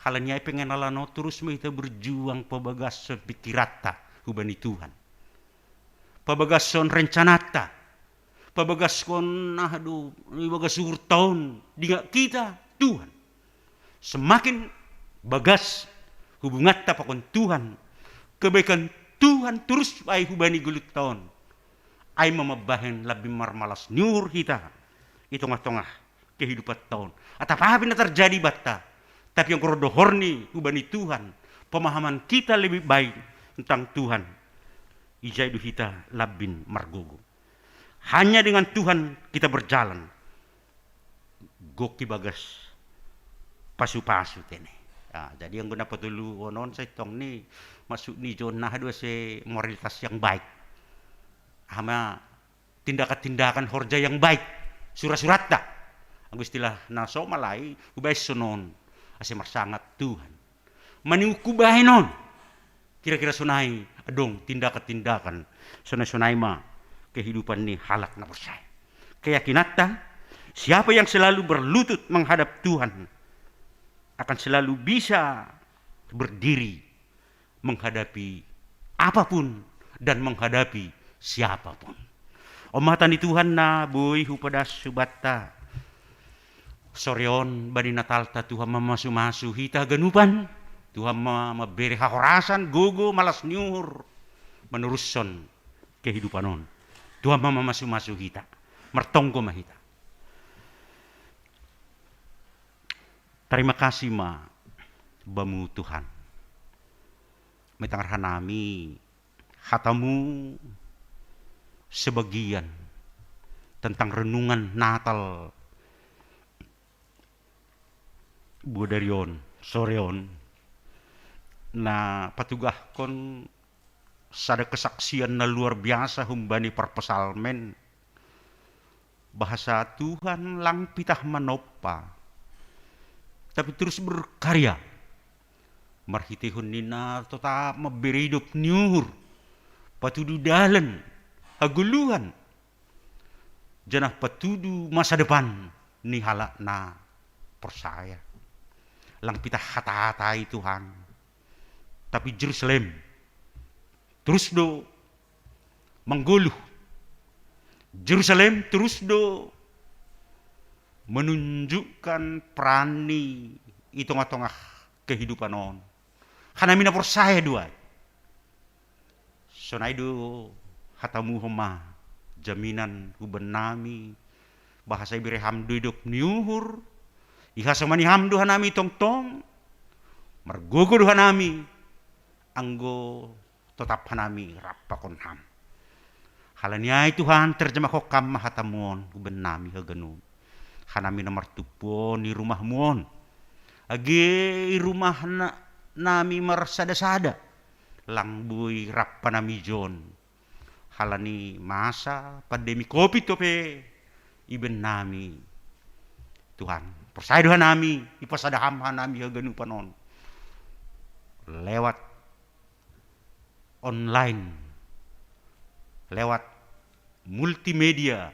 Halanya pengenalan terus kita berjuang pabagas pikirata hubani Tuhan. Pabagas son rencanata. Pabagas kon bagas urtaun dengan kita Tuhan. Semakin bagas hubungan tapakon Tuhan. Kebaikan Tuhan terus ay hubani gulut tahun. Ay mamabahin labing marmalas nyur kita. Itong-tongah kehidupan tahun. Atau apa yang terjadi bata. Tapi yang korodohor ni hubani Tuhan. Pemahaman kita lebih baik tentang Tuhan. Ijaidu kita labin margogo. Hanya dengan Tuhan kita berjalan. Goki bagas pasu-pasu tene. Ya, jadi yang guna patulu onon saya tong ni masuk ni zona dua se moralitas yang baik. Hama tindakan-tindakan horja yang baik. Surat-surat tak. Ang istilah naso malay ubay sonon ase marsangat Tuhan. Maniukubahin non. Kira-kira sunai adong tindakan-tindakan sunai-sunai ma kehidupan ni halak na bersay. Keyakinan siapa yang selalu berlutut menghadap Tuhan akan selalu bisa berdiri menghadapi apapun dan menghadapi siapapun. Omatan di Tuhan na boy hupadas subata. Soryon bani Natal ta Tuhan mamasu-masu hita ganupan. Tuhan maberi hahorasan gogo malas nyuhur meneruson kehidupan on. Tuhan mamasu-masu hita. Mertonggo mahita. Terima kasih ma bamu Tuhan. Metangar hanami hatamu sebagian tentang renungan Natal budarion soreon na patugah kon sada kesaksian na luar biasa humbani perpesalmen bahasa Tuhan lang pitah manopa tapi terus berkarya marhitihun nina tetap memberi hidup nyuhur patudu dalan aguluhan janah patudu masa depan ni halak na persaya lang pitah hata-hatai Tuhan tapi Jerusalem terus do mengguluh Jerusalem terus do menunjukkan perani itu tengah kehidupan on karena mina persaya dua sonaido hatamu homa jaminan huban nami bahasa ibire hamdu hidup niuhur ihasamani hamdu hanami tong-tong margogo hanami anggo tetap hanami rapakon ham halaniai Tuhan terjemah hokam mahatamuon huban nami haganu hanami nomor tupo ni rumah muon age rumah nami marsada-sada lang bui rappanami jon halani masa pandemi covid tope iben nami Tuhan persaidohan nami ipasadaham nami haganu panon lewat online lewat multimedia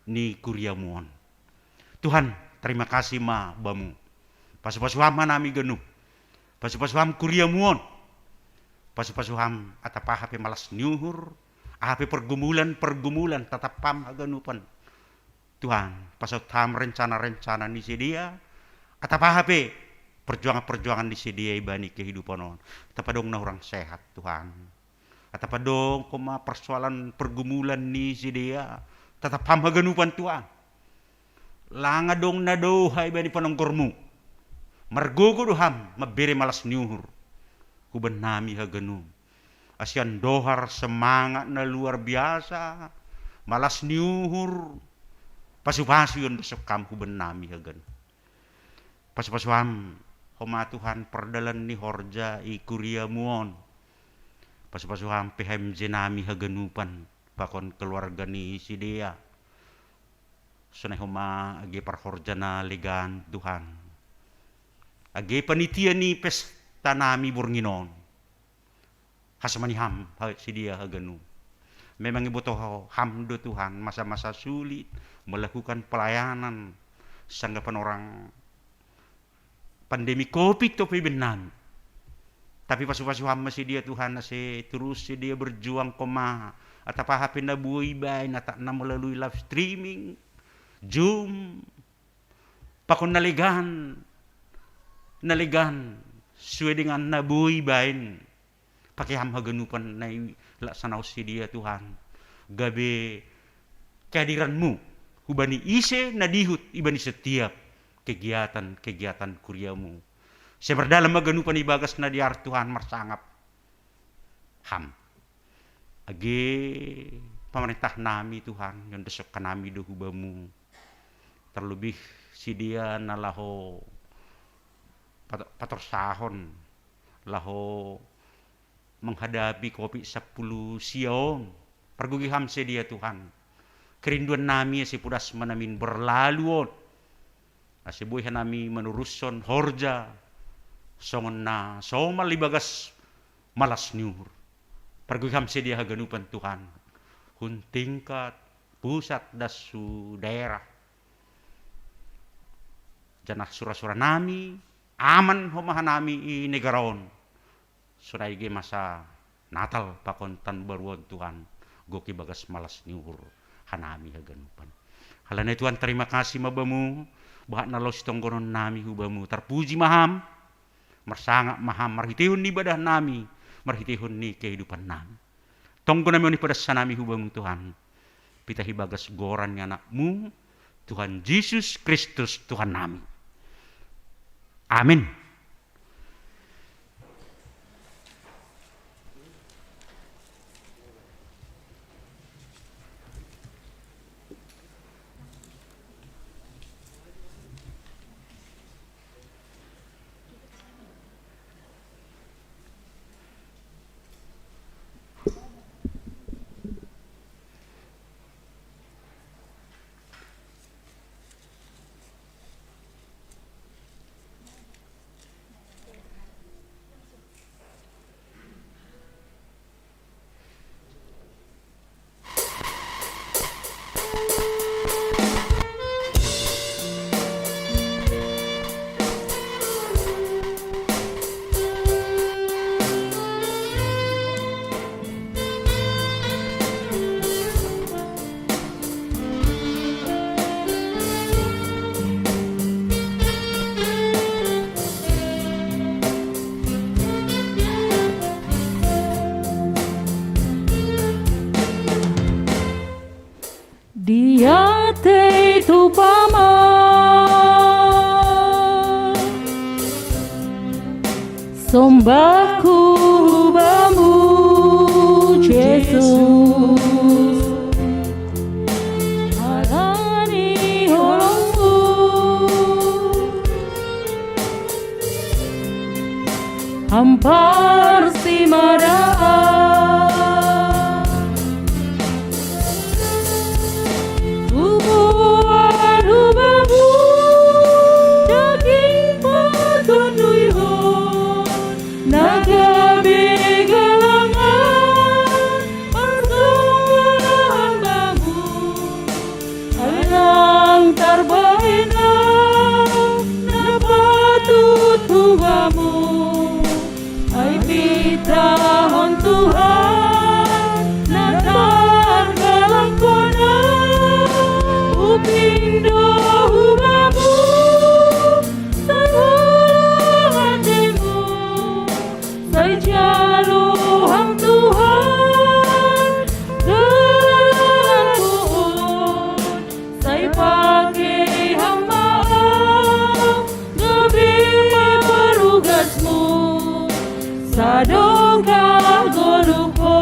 ni kuriamuon Tuhan terima kasih ma bamu pasu-pasuham nami genu pasu-pasuham kuriamuon pasu-pasuham atapa hape malas nyuhur hape pergumulan tetap pam aganupan Tuhan pasautam rencana-rencana ni sedia atapa hape perjuangan-perjuangan di sedia ibani kehidupan on tapadong na orang sehat Tuhan atapadong koma persoalan pergumulan ni sedia tetap pam aganupan Tuhan langa dong na doha ibani panongkormu margogo doham mabere malas nyuhur kuban nami haganu asian dohar semangat na luar biasa malas nyuhur pasu-pasu yon besok kam kuban nami hagan pasu-pasuam homa Tuhan perdalan ni horja i kuria muon pasu-pasuam PHMJ nami haganupan pakon keluarga ni sidea sunai homa age parhorja na legan Tuhan age panitia ni pesta nami burnginon hasamaniham si dia haganu memang ibu toh hamdo Tuhan masa-masa sulit melakukan pelayanan sanggapan orang pandemi covid to benan tapi pasu-pasu ham si dia Tuhan si terus si dia berjuang koma atapa HP na buhay bay na melalui live streaming Zoom pakon naligan suwe dengan nabuhi bain pakai ham haganupan na laksanaw si dia Tuhan gabe kehadiranmu hubani ise nadihut ibani setiap kegiatan kuryamu seberdalam maganupan ibagas na diar Tuhan marsangap ham age pemerintah nami Tuhan yang desok kanami do hubamu terlebih si dia nalaho pator sahon laho menghadapi kopi 10 siang pergugiham se dia Tuhan kerinduan nami si pudas manamin berlaluon asibuh nami menuruson horja songon na somal libagas malas nyuhur pergugiham se dia haganupan Tuhan hun tingkat pusat dasu daerah janah sura-sura nami aman homahan nami i negaraon surai ge masa Natal pakon tan baruan Tuhan goki bagas malas nyuhur hanami haganupan halana Tuhan terima kasih mabamu bahak nalos tonggonon nami hubamu terpuji maham marsangak maham marhitihun ni ibadah nami marhitihun ni kehidupan nami tonggo nami pada sanami hubamu Tuhan pitahi bagas goran anakmu Tuhan Yesus Kristus Tuhan nami amin. Dia te tu pama sombahku bamu Jesus harani holongku hampar si maraan tubuhan hubamu daging patunduyhon naga begalangan persoalan bamu alang tarbaina napatut hubamu ay pitahon Tuhan natargalang ko na upindo hubamu sa hatimu say jaluhang Tuhan galakuon say pakihamaan gabi maparugasmu sa dongkal goluko.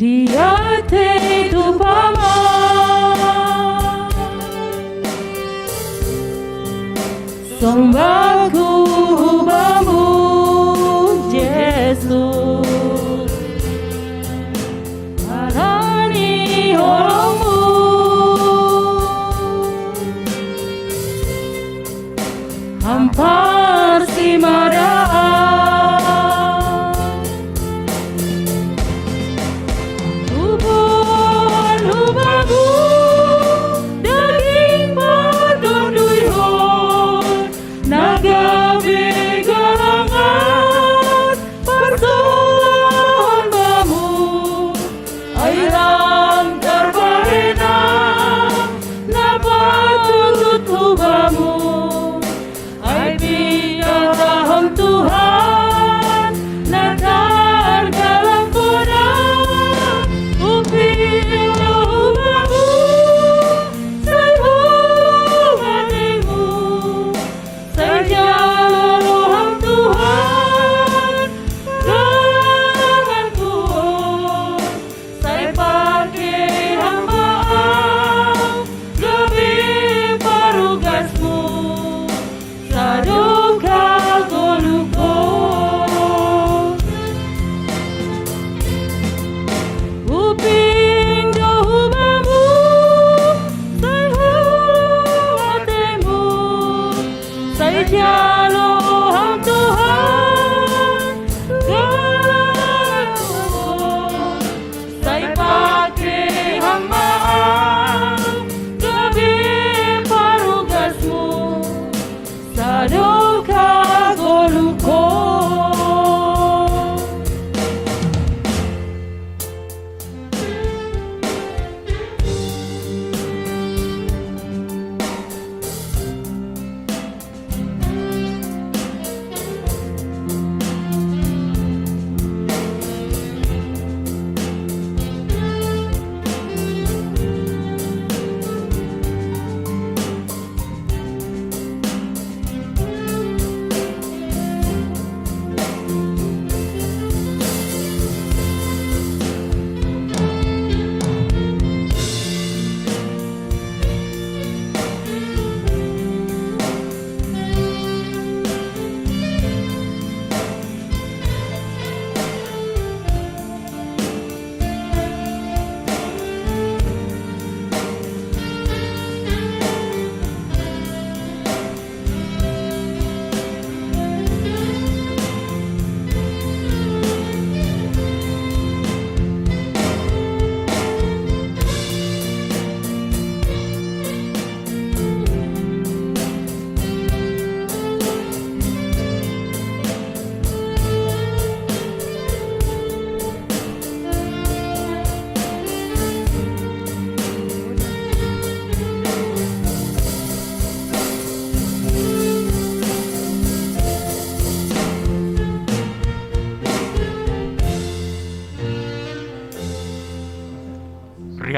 Dia te tu pama Sembahku hubamu Yesus Harani holongmu hampar si maraan tubuhan hubamu daging patunduyhon naga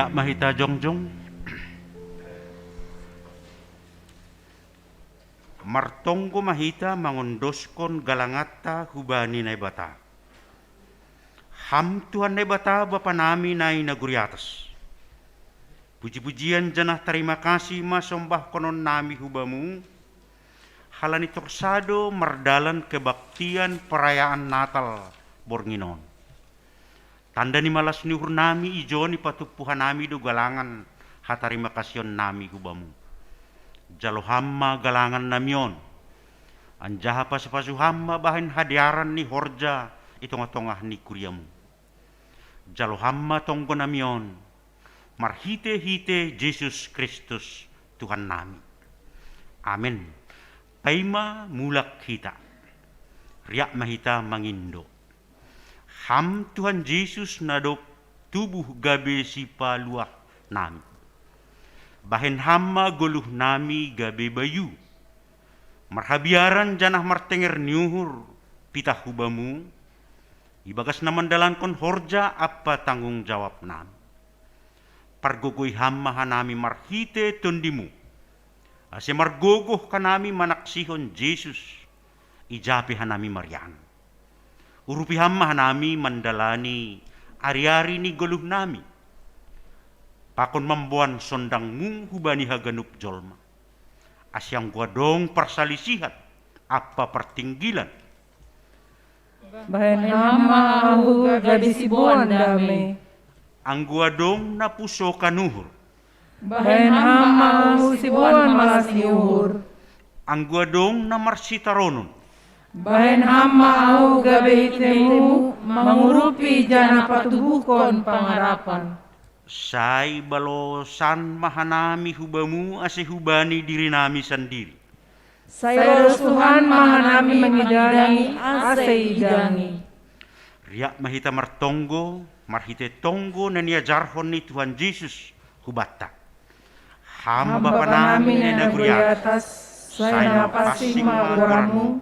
Riak mahita jongjong. Martonggo mahita mangondoskon galangata hubani na ibata. Ham Tuhan na ibata bapa nami na inaguri atas. Puji-pujian janah terima kasih masombah konon nami hubamu. Halani torsado merdalan kebaktian perayaan Natal Bornginon. Tanda ni malas ni nami ijo ni patupuhan nami do galangan hatarima kasyon nami hubamu. Jalo hamma galangan namion. Anjaha pasu-pasu hamma bahin hadiaran ni horja itong-tongah ni kuriamu. Jalo hamma tonggo namion. Marhite-hite Yesus Kristus Tuhan nami. Amin. Paima mulak kita. Riak mahita mangindo. Ham Tuhan Yesus nadop tubuh gabe sipa luah nami. Bahen hamma goluh nami gabe bayu. Marhabiaran janah martenger niuhur pitah hubamu. Ibagas naman dalan kon horja apa tanggung jawab nami. Pargogoy hamma hanami marhite tundimu. Ase margogoh kanami manaksihon Yesus. Ijapi hanami marian. Urupi hamma nami mandalani ari-ari ni goluh nami. Pakon mambuan sondangmu hubani haganup jolma. Asyang gua dong persalisihat apa pertinggilan. Bahen hamma ahu gadisi buan dame. Anggua dong napuso kanuhur. Bahen hamma ahu si buan malas niuhur. Anggua dong namarsitaronon. Bahen hamma au gabe itemu mangurupi jana patubuhkon pangarapan. Sai balosan mahanami hubamu ase hubani diri nami sendiri. Saya Tuhan mahanami mengidangi ase idangi. Riak mahita martonggo, marhite tonggo nania jarhon ni Tuhan Yesus hubata. Hamba panami negeri atas, saya napasing magoramu.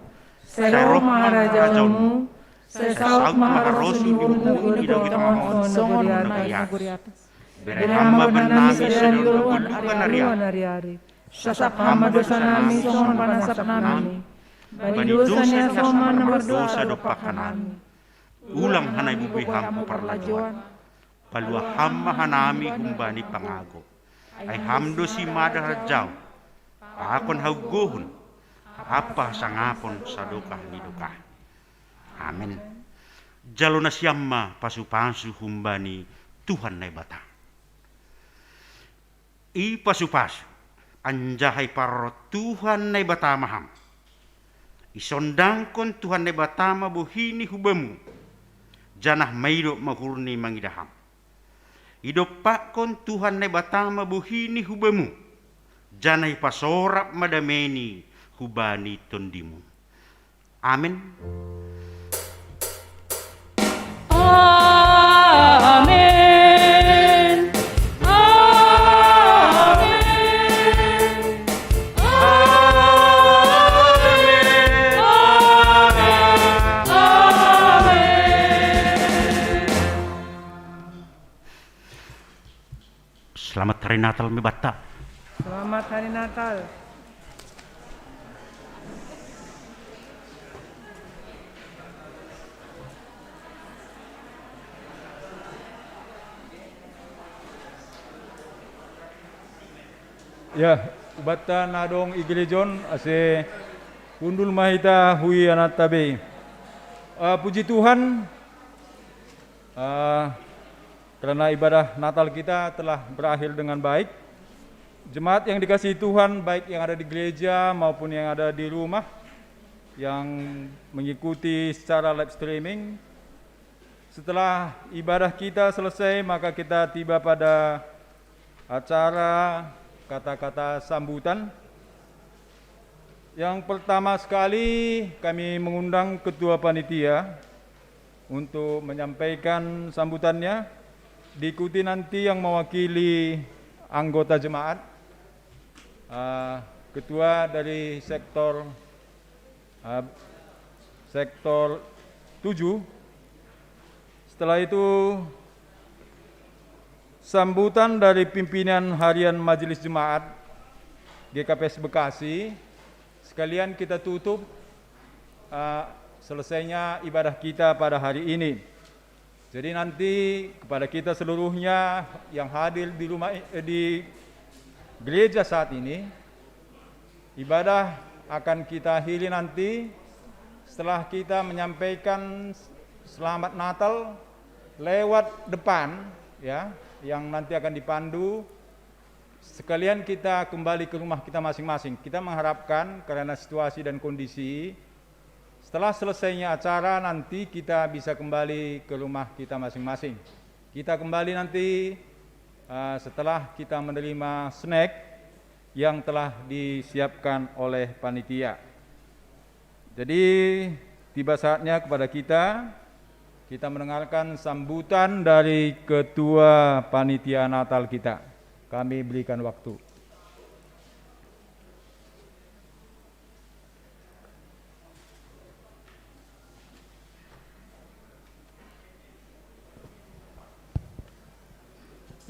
Saya roh maharajamu, saya saut maharosu dihukum di dalam mohon songon negeri atas. Bere hamba benami seluruh bukan hari-hari. Sasap hamba dosa nami songon panasap nami. Bani dosanya soman berdosa dopakan nami. Ulang hanai bubui hamba perlajuan. Palua hamba hanami humbani pangago. Ay hamdo si madah jauh. Akon haugohun. Apa sangapon sadokah nidokah. Amin. Jalona siamma pasu-pasu humbani Tuhan nebata. I pasu-pasu anjahai paro Tuhan nebata maham. Isondangkon Tuhan nebata mabuhini hubamu. Janah maidok mahurni mangidaham. Idopakon Tuhan nebata mabuhini hubamu. Janah pasorap madameni hubani tondimu. Amin. Amin. Amin. Selamat hari Natal mibata. Selamat hari Natal. Ya, ubata nadong iglejon ase kundul mahita hui anatabe. Puji Tuhan, karena ibadah Natal kita telah berakhir dengan baik. Jemaat yang dikasihi Tuhan, baik yang ada di gereja maupun yang ada di rumah, yang mengikuti secara live streaming. Setelah ibadah kita selesai, maka kita tiba pada acara kata-kata sambutan. Yang pertama sekali kami mengundang Ketua Panitia untuk menyampaikan sambutannya. Diikuti nanti yang mewakili anggota jemaat, Ketua dari sektor 7. Setelah itu sambutan dari pimpinan harian Majelis Jemaat GKPS Bekasi. Sekalian kita tutup selesainya ibadah kita pada hari ini. Jadi nanti kepada kita seluruhnya yang hadir di gereja saat ini, ibadah akan kita akhiri nanti setelah kita menyampaikan selamat Natal lewat depan, ya, yang nanti akan dipandu. Sekalian kita kembali ke rumah kita masing-masing. Kita mengharapkan karena situasi dan kondisi, setelah selesainya acara nanti kita bisa kembali ke rumah kita masing-masing. Kita kembali nanti setelah kita menerima snack yang telah disiapkan oleh panitia. Jadi tiba saatnya kepada kita mendengarkan sambutan dari Ketua Panitia Natal kita. Kami berikan waktu.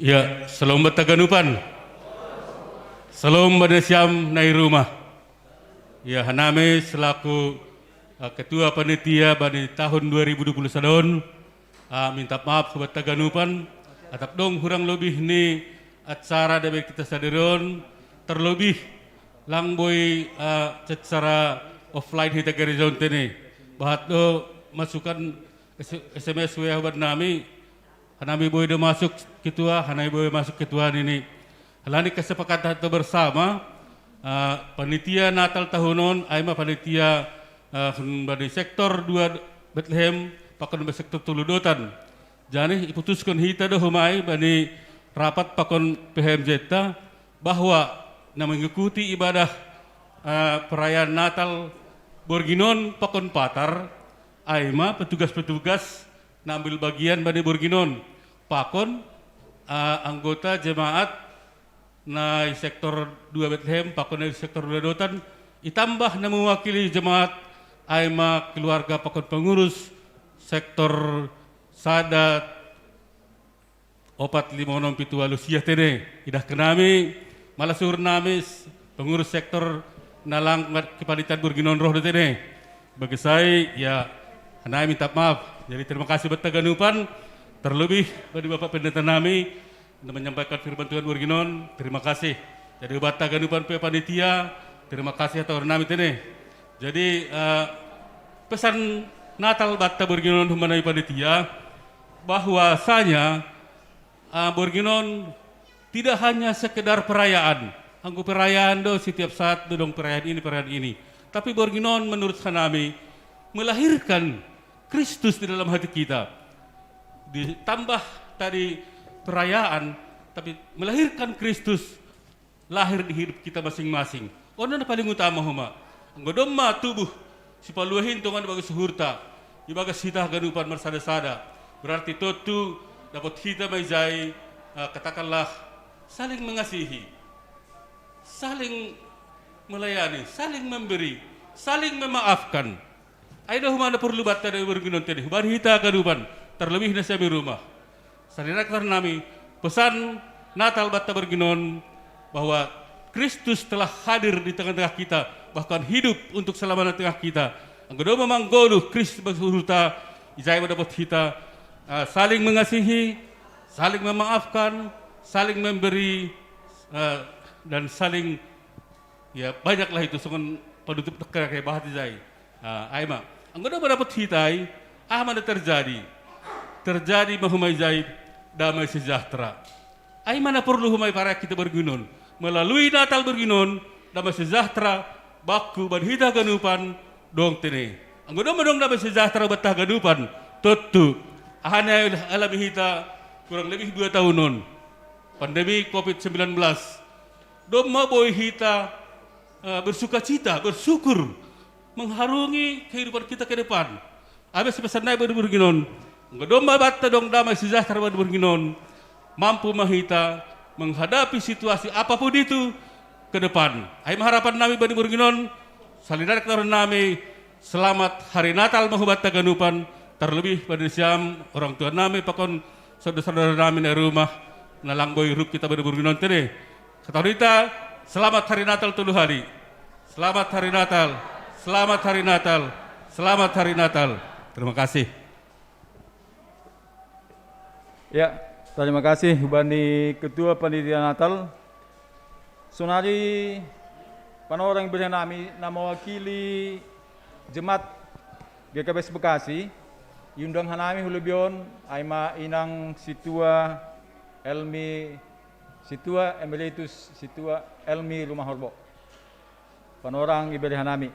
Ya, salam bataganupan. Salam badasiam nai rumah. Ya, haname selaku Ketua Panitia pada tahun 2021 minta maaf kepada Taganupan atap dong kurang lebih ni acara dari kita sadiron terlebih langboy secara offline kita gerejon tene bahat do masukan SMS wa nami hanami boy do masuk ketua hanami boy masuk ketua ini halani kesepakatan itu bersama panitia Natal tahunon aima panitia dari sektor 2 Bethlehem pakon be sektor Tuludotan jani iputuskan hita do humai bani rapat pakon PHMZ bahwa na mengikuti ibadah perayaan Natal Borginon pakon Patar aima petugas-petugas nambil bagian bani Borginon pakon anggota jemaat na sektor 2 Bethlehem pakon dari sektor Tuludotan itambah na mewakili jemaat aima keluarga pakon pengurus sektor Sadat opat limonom pitu alusia tene idah kenami malasur namis pengurus sektor nalang kepanitan Burginon roh tene bagi saya ya hanai minta maaf jadi terima kasih buat Taganupan terlebih bagi Bapak Pendeta nami untuk menyampaikan firman Tuhan Burginon terima kasih jadi buat Taganupan panitia terima kasih atas nami tene jadi pesan Natal Batta Burginon humanai panitia bahwasanya Borginon tidak hanya sekedar perayaan. Anggo perayaan do setiap saat do dong perayaan ini. Tapi Borginon menurut kami melahirkan Kristus di dalam hati kita. Ditambah tadi perayaan, tapi melahirkan Kristus lahir di hidup kita masing-masing. Ono na paling utama huma. Anggo domma tubuh si paluhin tungan bagus suhurta. Ibagas hita ganupan marsada-sada. Berarti totu dapat kita maizai katakanlah saling mengasihi, saling melayani, saling memberi, saling memaafkan. Aida humana perlu batta dari Borginon tadi. Huban hita ganupan terlebih nasi rumah. Salirak nami pesan Natal batta Borginon bahwa Kristus telah hadir di tengah-tengah kita, bahkan hidup untuk selama di tengah kita. Anggodo memanggolu Kristus bersurta, izai dapat kita saling mengasihi, saling memaafkan, saling memberi dan saling ya banyaklah itu songon penutup kayak bahat izai. Aima, anggodo dapat hitai, mana terjadi mahumai zai damai sejahtera. Aima na perlu humai para kita Borginon melalui Natal Borginon damai sejahtera baku banhita ganupan dong tene. Anggodo dong damai sejahtera batah ganupan tutu. Ahana alami hita kurang lebih 2 tahunon pandemi COVID-19 domma boy hita bersuka cita bersyukur mengharungi kehidupan kita ke depan abis pesan naik Borginon domma batta dong damai sejahtera Borginon mampu mahita menghadapi situasi apapun itu ke depan. Ai harapan nami bani Borginon salidarak nami selamat hari Natal mahubat Taganupan terlebih pada siam orang tua nami pakon saudara-saudara nami dari rumah nalang boy rup kita berburginon tene. Katorita, selamat hari Natal tulu hari. Selamat hari Natal. Selamat hari Natal. Selamat hari Natal. Terima kasih. Ya, terima kasih Bani Ketua Panitia Natal. Sunari panorang bernami nama wakili Jemaat GKPS Bekasi, Yundang Hanami Hulubion, Aima Inang Situa Elmi Situa Emeritus Situa Elmi Rumah Horbo. Panorang Iberi Hanami.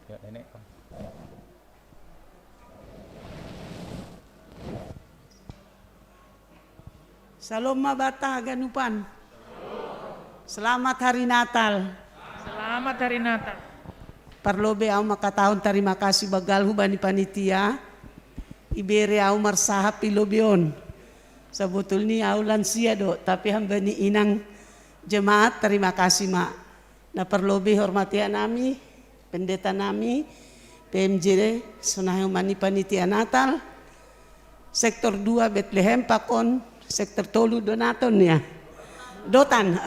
Ya, nenek. Salam mabata ganupan. Selamat hari Natal. Selamat hari Natal. Parlobe au makatahun terima kasih bagal hubani panitia. Ibere au marsahap pilobion. Sebetulnya au lansia do, tapi hamba ni inang jemaat terima kasih mak. Na parlobe hormati nami, pendeta nami, PMJ sunah humani panitia Natal. Sektor 2 Bethlehem Pakon, sektor tolu Donaton ya. Dotan.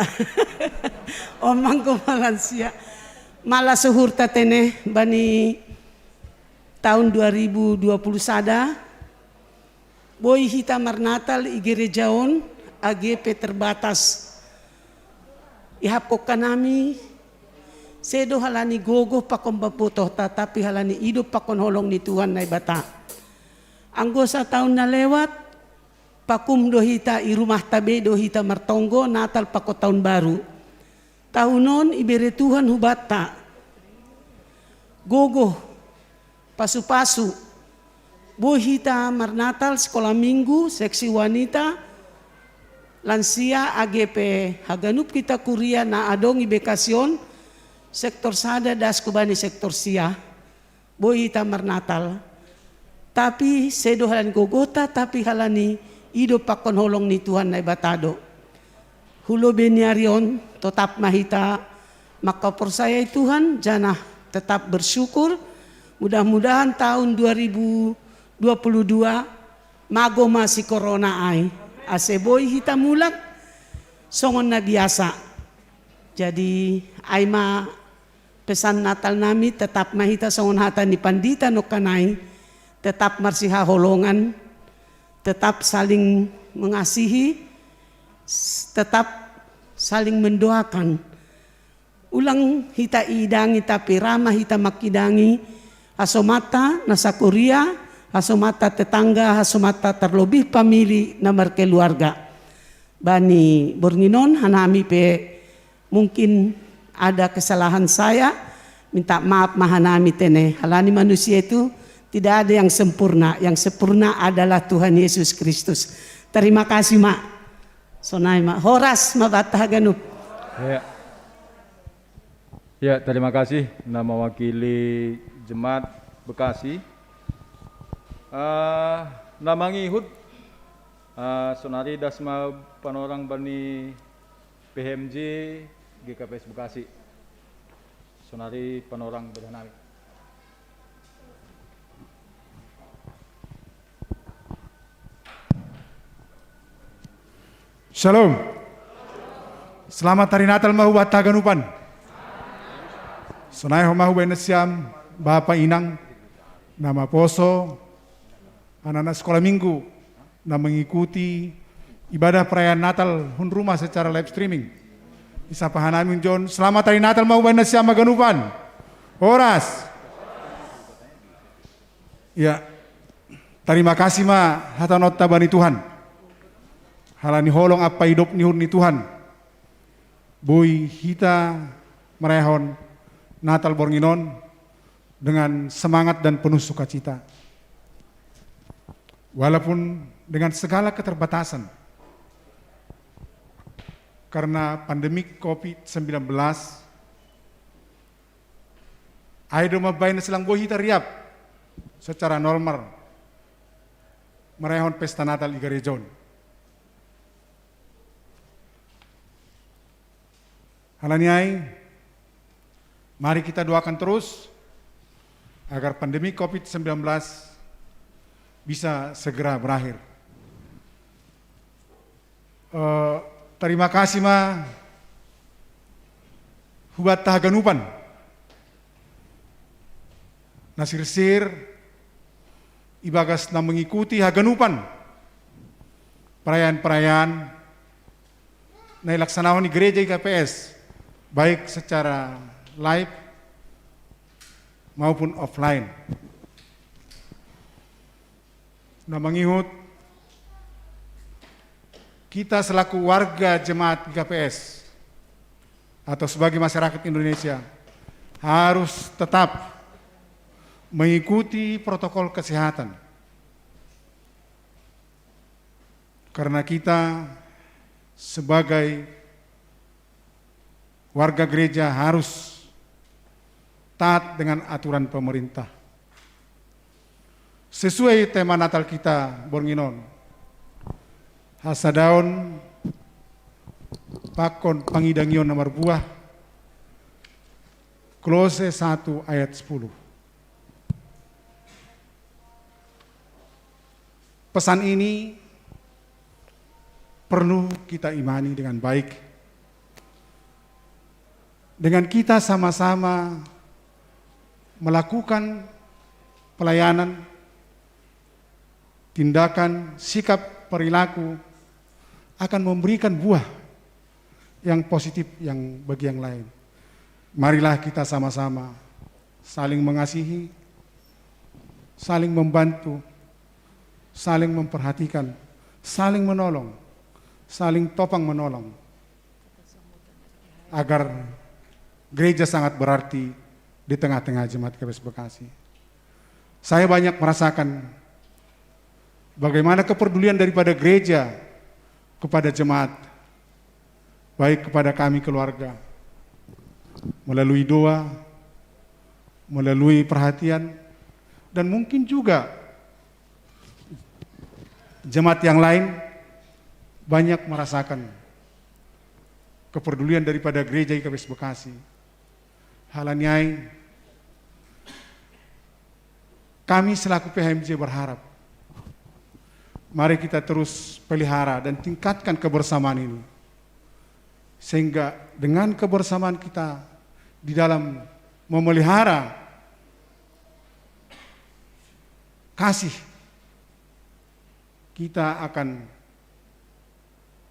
Omang ko malansia. Malah suhur tatene bani tahun 2020 sada. Boy hita marnatal igerejaon AGP terbatas. Ihapok kanami sedo halani gogo pakon baputoh tetapi halani hidup pakon holong ni Tuhan na bata. Anggosa tahun na lewat pakum dohita i rumah tabe dohita martonggo Natal pako tahun baru. Tahunon ibere Tuhan hubata. Gogo pasu-pasu. Bohita marnatal sekolah minggu seksi wanita lansia AGP haganup kita kuria na adong ibekasion sektor sada das kubani sektor sia. Bohita marnatal. Tapi sedo halan gogota tapi halani ido pakon holong ni Tuhan na batado. Hulo beniarion tetap mahita maka persaya Tuhan janah tetap bersyukur. Mudah-mudahan tahun 2022 mago masih corona ai. Aseboy hita mulak songon na biasa. Jadi aima pesan Natal nami tetap mahita songon hata ni pandita no kanai. Tetap marsiha holongan, tetap saling mengasihi, tetap saling mendoakan. Ulang hita idangi tapi ramah hita makidangi, asomata nasakuria, asomata tetangga, asomata terlebih pamili namar keluarga. Bani Bornginon hanami pe mungkin ada kesalahan saya, minta maaf mahanami tene. Halani manusia itu tidak ada yang sempurna adalah Tuhan Yesus Kristus. Terima kasih mak. Sonai mak. Horas mabatah ganup. Ya, terima kasih nama wakili Jemaat Bekasi. Nama ngihut sonari dasma panorang bani PMJ GKPS Bekasi. Sonari panorang berhanami. Shalom. Selamat hari Natal mahu bataganupan. Sonai mahu benesiam Bapak Inang nama poso anak-anak sekolah minggu na mengikuti ibadah perayaan Natal hun rumah secara live streaming. Isa pahanamin John. Selamat hari Natal mahu benesiam maganupan. Horas. Ya. Terima kasih ma hatanot tabani Tuhan. Halani holong apa hidup nihun ni Tuhan. Boy hita merehon Natal Bornginon dengan semangat dan penuh sukacita. Walaupun dengan segala keterbatasan. Karena pandemik COVID-19. Ayo mabayin selang boy hita riap. secara normal merayakan pesta Natal di gereja. Halaniai, mari kita doakan terus agar pandemi COVID-19 bisa segera berakhir. Terima kasih ma hubat tahaganupan nasirsir ibagas na mengikuti haganupan perayaan-perayaan na ilaksanawan di gereja IKPS baik secara live maupun offline. Na mengihut kita selaku warga jemaat IKPS atau sebagai masyarakat Indonesia harus tetap mengikuti protokol kesehatan. Karena kita sebagai warga gereja harus taat dengan aturan pemerintah. Sesuai tema Natal kita, Bornginon, hasadaon pakon pangidangion nomor buah, Kolose 1 ayat 10. Pesan ini perlu kita imani dengan baik. Dengan kita sama-sama melakukan pelayanan, tindakan, sikap, perilaku akan memberikan buah yang positif yang bagi yang lain. Marilah kita sama-sama saling mengasihi, saling membantu, saling memperhatikan, saling menolong, saling topang menolong, agar gereja sangat berarti di tengah-tengah jemaat IKPS Bekasi. Saya banyak merasakan bagaimana kepedulian daripada gereja kepada jemaat, baik kepada kami keluarga, melalui doa, melalui perhatian, dan mungkin juga jemaat yang lain banyak merasakan kepedulian daripada gereja IKPS Bekasi. Halaniai, kami selaku PHMJ berharap, mari kita terus pelihara dan tingkatkan kebersamaan ini. Sehingga dengan kebersamaan kita di dalam memelihara kasih, kita akan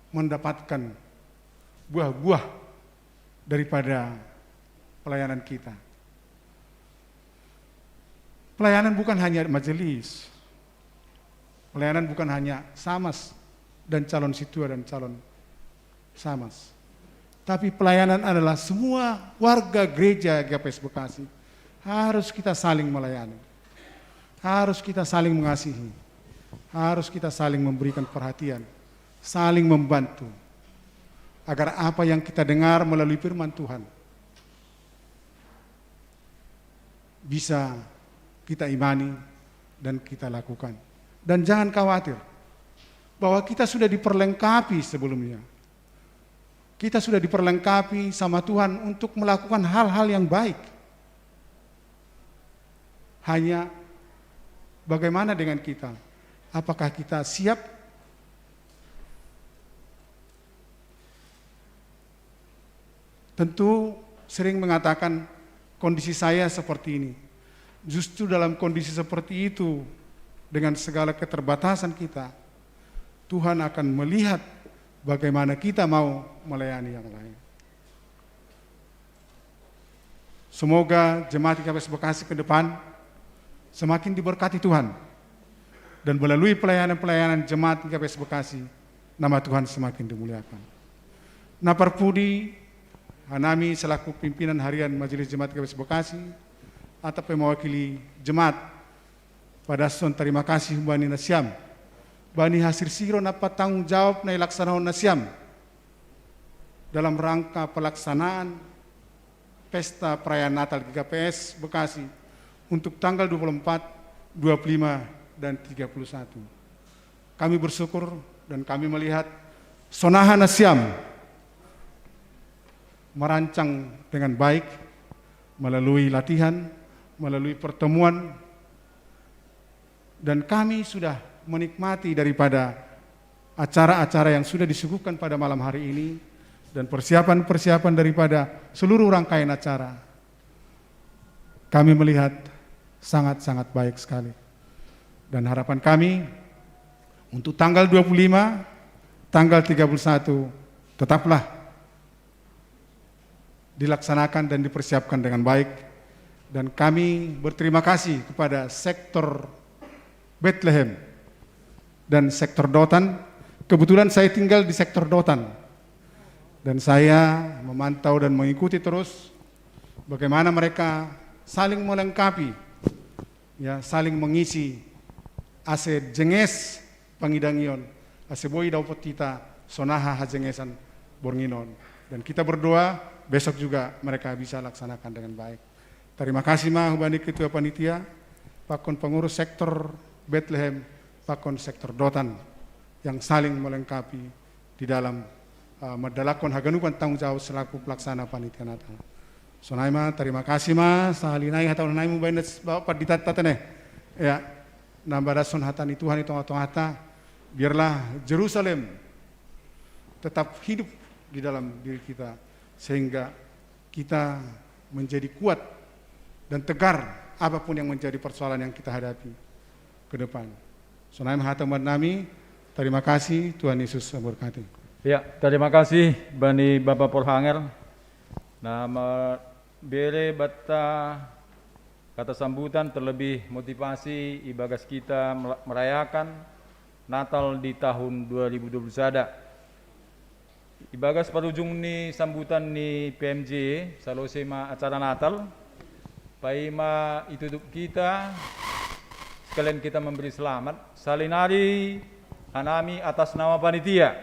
mendapatkan buah-buah daripada pelayanan kita. Pelayanan bukan hanya majelis, pelayanan bukan hanya samas dan calon situa dan calon samas, tapi pelayanan adalah semua warga gereja IKPS Bekasi. Harus kita saling melayani, harus kita saling mengasihi, harus kita saling memberikan perhatian, saling membantu, agar apa yang kita dengar melalui firman Tuhan bisa kita imani dan kita lakukan. Dan jangan khawatir bahwa kita sudah diperlengkapi sebelumnya. Kita sudah diperlengkapi sama Tuhan untuk melakukan hal-hal yang baik. Hanya bagaimana dengan kita? Apakah kita siap? Tentu sering mengatakan kondisi saya seperti ini. Justru dalam kondisi seperti itu, dengan segala keterbatasan kita, Tuhan akan melihat bagaimana kita mau melayani yang lain. Semoga jemaat IKPS Bekasi ke depan semakin diberkati Tuhan, dan melalui pelayanan-pelayanan jemaat IKPS Bekasi, nama Tuhan semakin dimuliakan. Naparpudi Hanami selaku pimpinan harian Majelis Jemaat IKPS Bekasi atau mewakili jemaat pada son terima kasih Bani Nasyam, Bani hasil siro dapat tanggung jawab na ilaksanaon Nasyam dalam rangka pelaksanaan pesta perayaan Natal IKPS Bekasi untuk tanggal 24 25 dan 31. Kami bersyukur dan kami melihat Sonaha Nasyam merancang dengan baik melalui latihan, melalui pertemuan, dan kami sudah menikmati daripada acara-acara yang sudah disuguhkan pada malam hari ini dan persiapan-persiapan daripada seluruh rangkaian acara. Kami melihat sangat-sangat baik sekali. Dan harapan kami untuk tanggal 25, tanggal 31 tetaplah dilaksanakan dan dipersiapkan dengan baik. Dan kami berterima kasih kepada sektor Bethlehem dan sektor Dotan. Kebetulan saya tinggal di sektor Dotan dan saya memantau dan mengikuti terus bagaimana mereka saling melengkapi, ya, saling mengisi ase jenges pangidangion, ase boi daupot kita sonaha hajengesan bornginon. Dan kita berdoa besok juga mereka bisa laksanakan dengan baik. Terima kasih mah hubani ketua panitia, pakon pengurus sektor Bethlehem, pakon sektor Dotan yang saling melengkapi di dalam medalakon haganupan tanggung jawab selaku pelaksana panitia Natal. Sonaima terima kasih mas sahalinai hatau naimu bainas bapak ditatane ya nambah rason hatani Tuhan itu hata biarlah Jerusalem tetap hidup di dalam diri kita sehingga kita menjadi kuat dan tegar apapun yang menjadi persoalan yang kita hadapi ke depan. Sonaima hatau nami terima kasih, Tuhan Yesus memberkati. Ya, terima kasih Bani Bapak Polhanger. Nama bere bata kata sambutan terlebih motivasi ibagas kita merayakan Natal di tahun 2020 sada. Ibagas parujung ni sambutan ni PMJ salosema acara Natal. Paima itutup kita sekalian kita memberi selamat salinari anami atas nama panitia.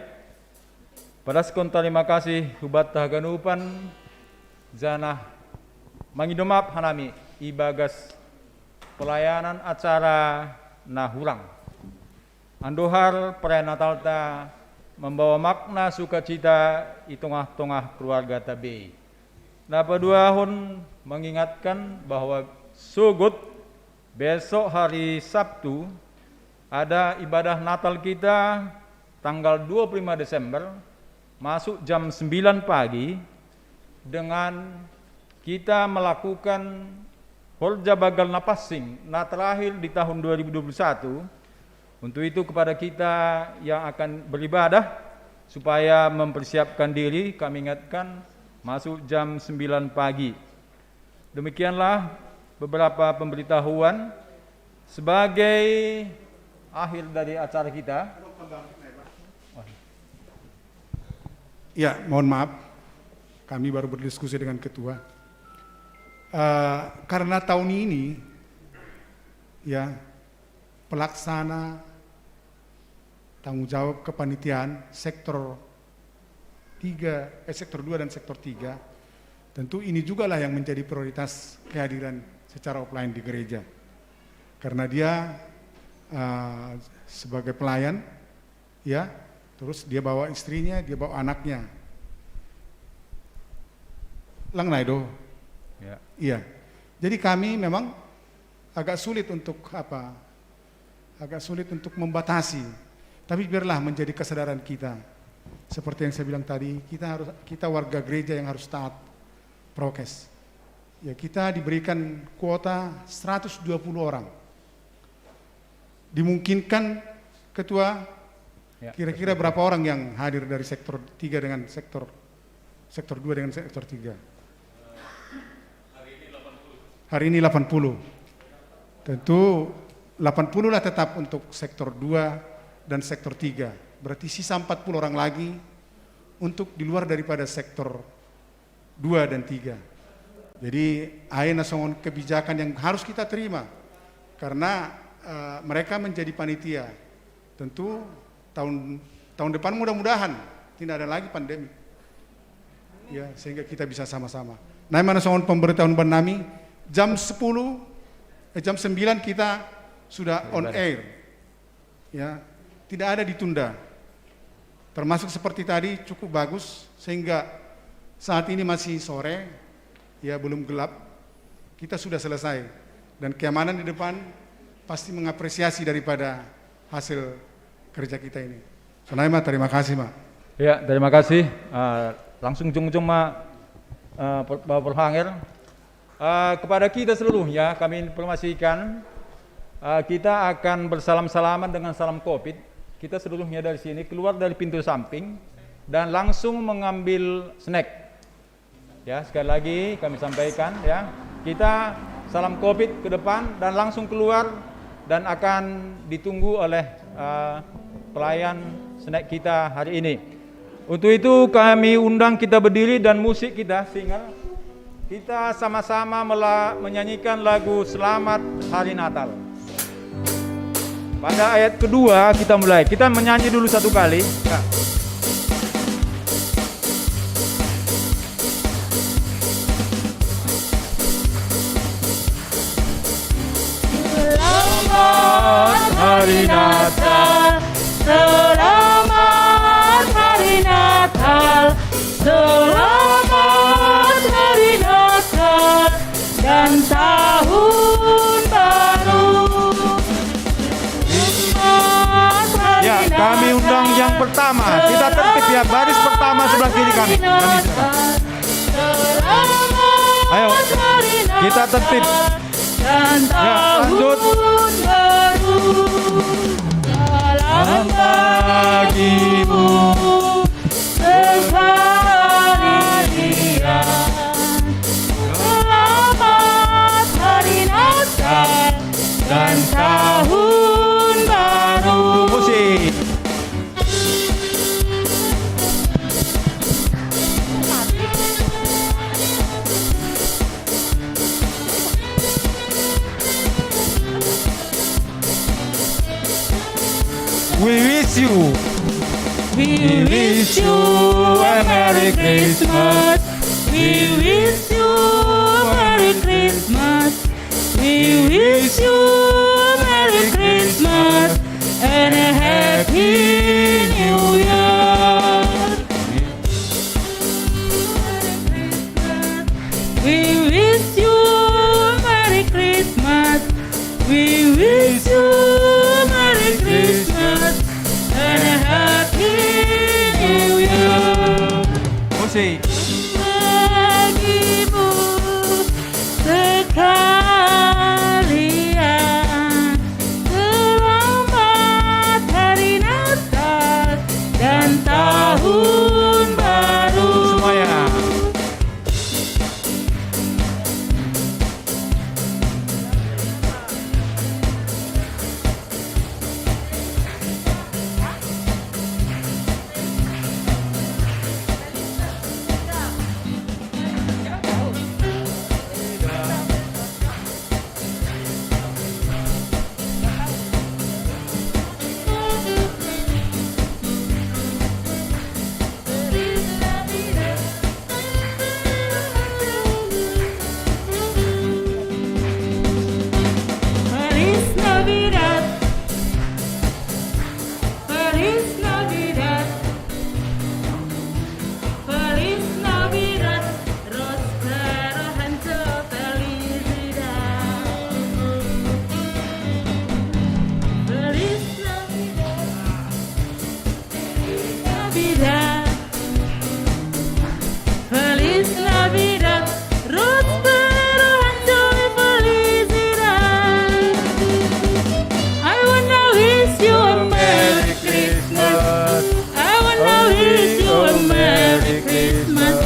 Padaskon terima kasih hubat haganupan zanah mangidomap hanami ibagas pelayanan acara nahurang. Andohar perayaan Natal ta membawa makna sukacita di tengah-tengah keluarga tabe. Napa dua hon mengingatkan bahwa sugut besok hari Sabtu ada ibadah Natal kita tanggal 25 Desember masuk jam 9 pagi dengan kita melakukan Holja Bagal Napasing nah terakhir di tahun 2021. Untuk itu kepada kita yang akan beribadah supaya mempersiapkan diri kami ingatkan masuk jam 9 pagi. Demikianlah beberapa pemberitahuan sebagai akhir dari acara kita. Ya, mohon maaf, kami baru berdiskusi dengan ketua. Karena tahun ini, ya, pelaksana tanggung jawab kepanitiaan sektor 2 dan sektor 3, tentu ini juga lah yang menjadi prioritas kehadiran secara offline di gereja. Karena dia sebagai pelayan, ya, terus dia bawa istrinya, dia bawa anaknya. Lang naido. Ya. Iya. Jadi kami memang agak sulit untuk agak sulit untuk membatasi. Tapi biarlah menjadi kesadaran kita. Seperti yang saya bilang tadi, kita warga gereja yang harus taat prokes. Ya, kita diberikan kuota 120 orang. Dimungkinkan ketua kira-kira berapa orang yang hadir dari sektor 3 dengan sektor 2 dengan sektor 3? Hari ini 80. Tentu 80 lah tetap untuk sektor 2 dan sektor 3. Berarti sisa 40 orang lagi untuk di luar daripada sektor 2 dan 3. Jadi ayeuna songon kebijakan yang harus kita terima karena mereka menjadi panitia. Tentu tahun depan mudah-mudahan tidak ada lagi pandemi. Ya, sehingga kita bisa sama-sama. Nah, mana songon pemberitahuan banami jam 9 kita sudah on air, ya, tidak ada ditunda. Termasuk seperti tadi cukup bagus sehingga saat ini masih sore, ya belum gelap, kita sudah selesai dan keamanan di depan pasti mengapresiasi daripada hasil kerja kita ini. Sonai Ma, terima kasih Ma. Ya, terima kasih. Langsung ujung-ujung Ma, Bapak Profangir. Kepada kita seluruhnya kami informasikan kita akan bersalam-salaman dengan salam Covid. Kita seluruhnya dari sini keluar dari pintu samping dan langsung mengambil snack. Ya, sekali lagi kami sampaikan ya, kita salam Covid ke depan dan langsung keluar dan akan ditunggu oleh pelayan snack kita hari ini. Untuk itu kami undang kita berdiri dan musik kita single. Kita sama-sama menyanyikan lagu Selamat Hari Natal. Pada ayat kedua kita mulai. Kita menyanyi dulu satu kali. Ya. Selamat Hari Natal, Selamat Hari Natal, Selamat Hari Natal dan Tahun Baru. Ya, kami undang yang pertama. Kita tertib ya, baris pertama sebelah kiri kami. Ayo, kita tertib. Ya, lanjut. Salam bagimu, sekalian. Selamat Hari Natal dan Tahun Baru. Musik. We wish you a Merry Christmas. We wish you a Merry Christmas. We wish you a Merry Christmas and a Happy New Year. We wish you a Merry Christmas. We wish you a Merry Christmas and a Happy New Year. Musik. Bagimu sekalian, selamat Hari Natal dan Tahun Baru. Semuanya. Feliz Navidad, Feliz Navidad, Feliz Navidad, Prospero Hancho Felicidad. Feliz Navidad, Feliz Navidad, Feliz Navidad, Prospero Hancho Felicidad. I wanna wish you a Merry Christmas. I wanna wish you a Merry Christmas.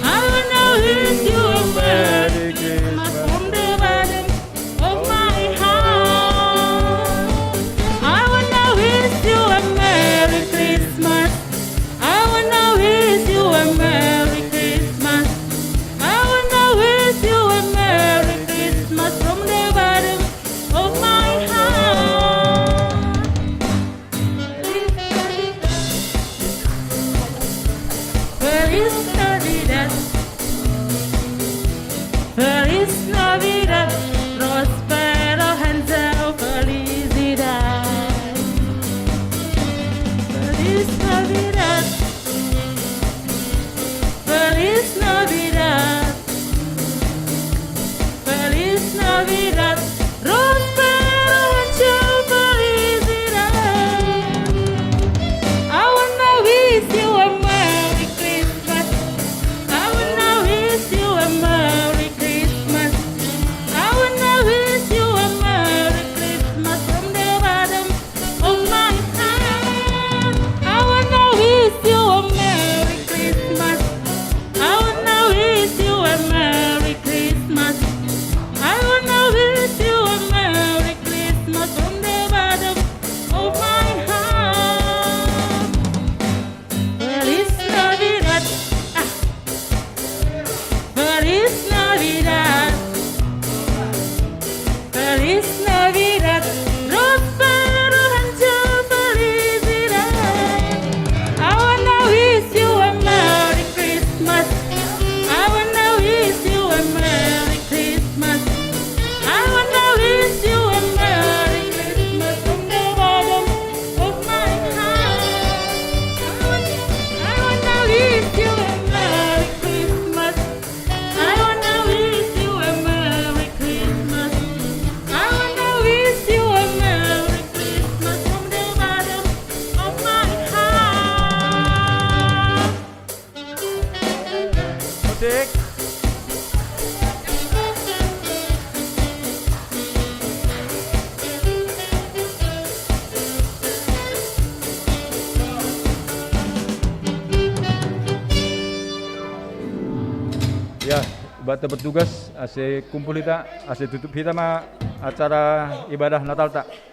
I wanna wish you a Merry Christmas from the bottom of my heart. I wanna wish you a Merry Christmas. I wanna wish you a Merry Christmas. I wanna wish you a Merry Christmas from the bottom of my heart. Feliz Navidad, Feliz Navidad, Prospero Hanzo Feliz. Cek. Ya, bata bertugas, ase kumpul kita, ase tutup kita mah acara ibadah Natal tak.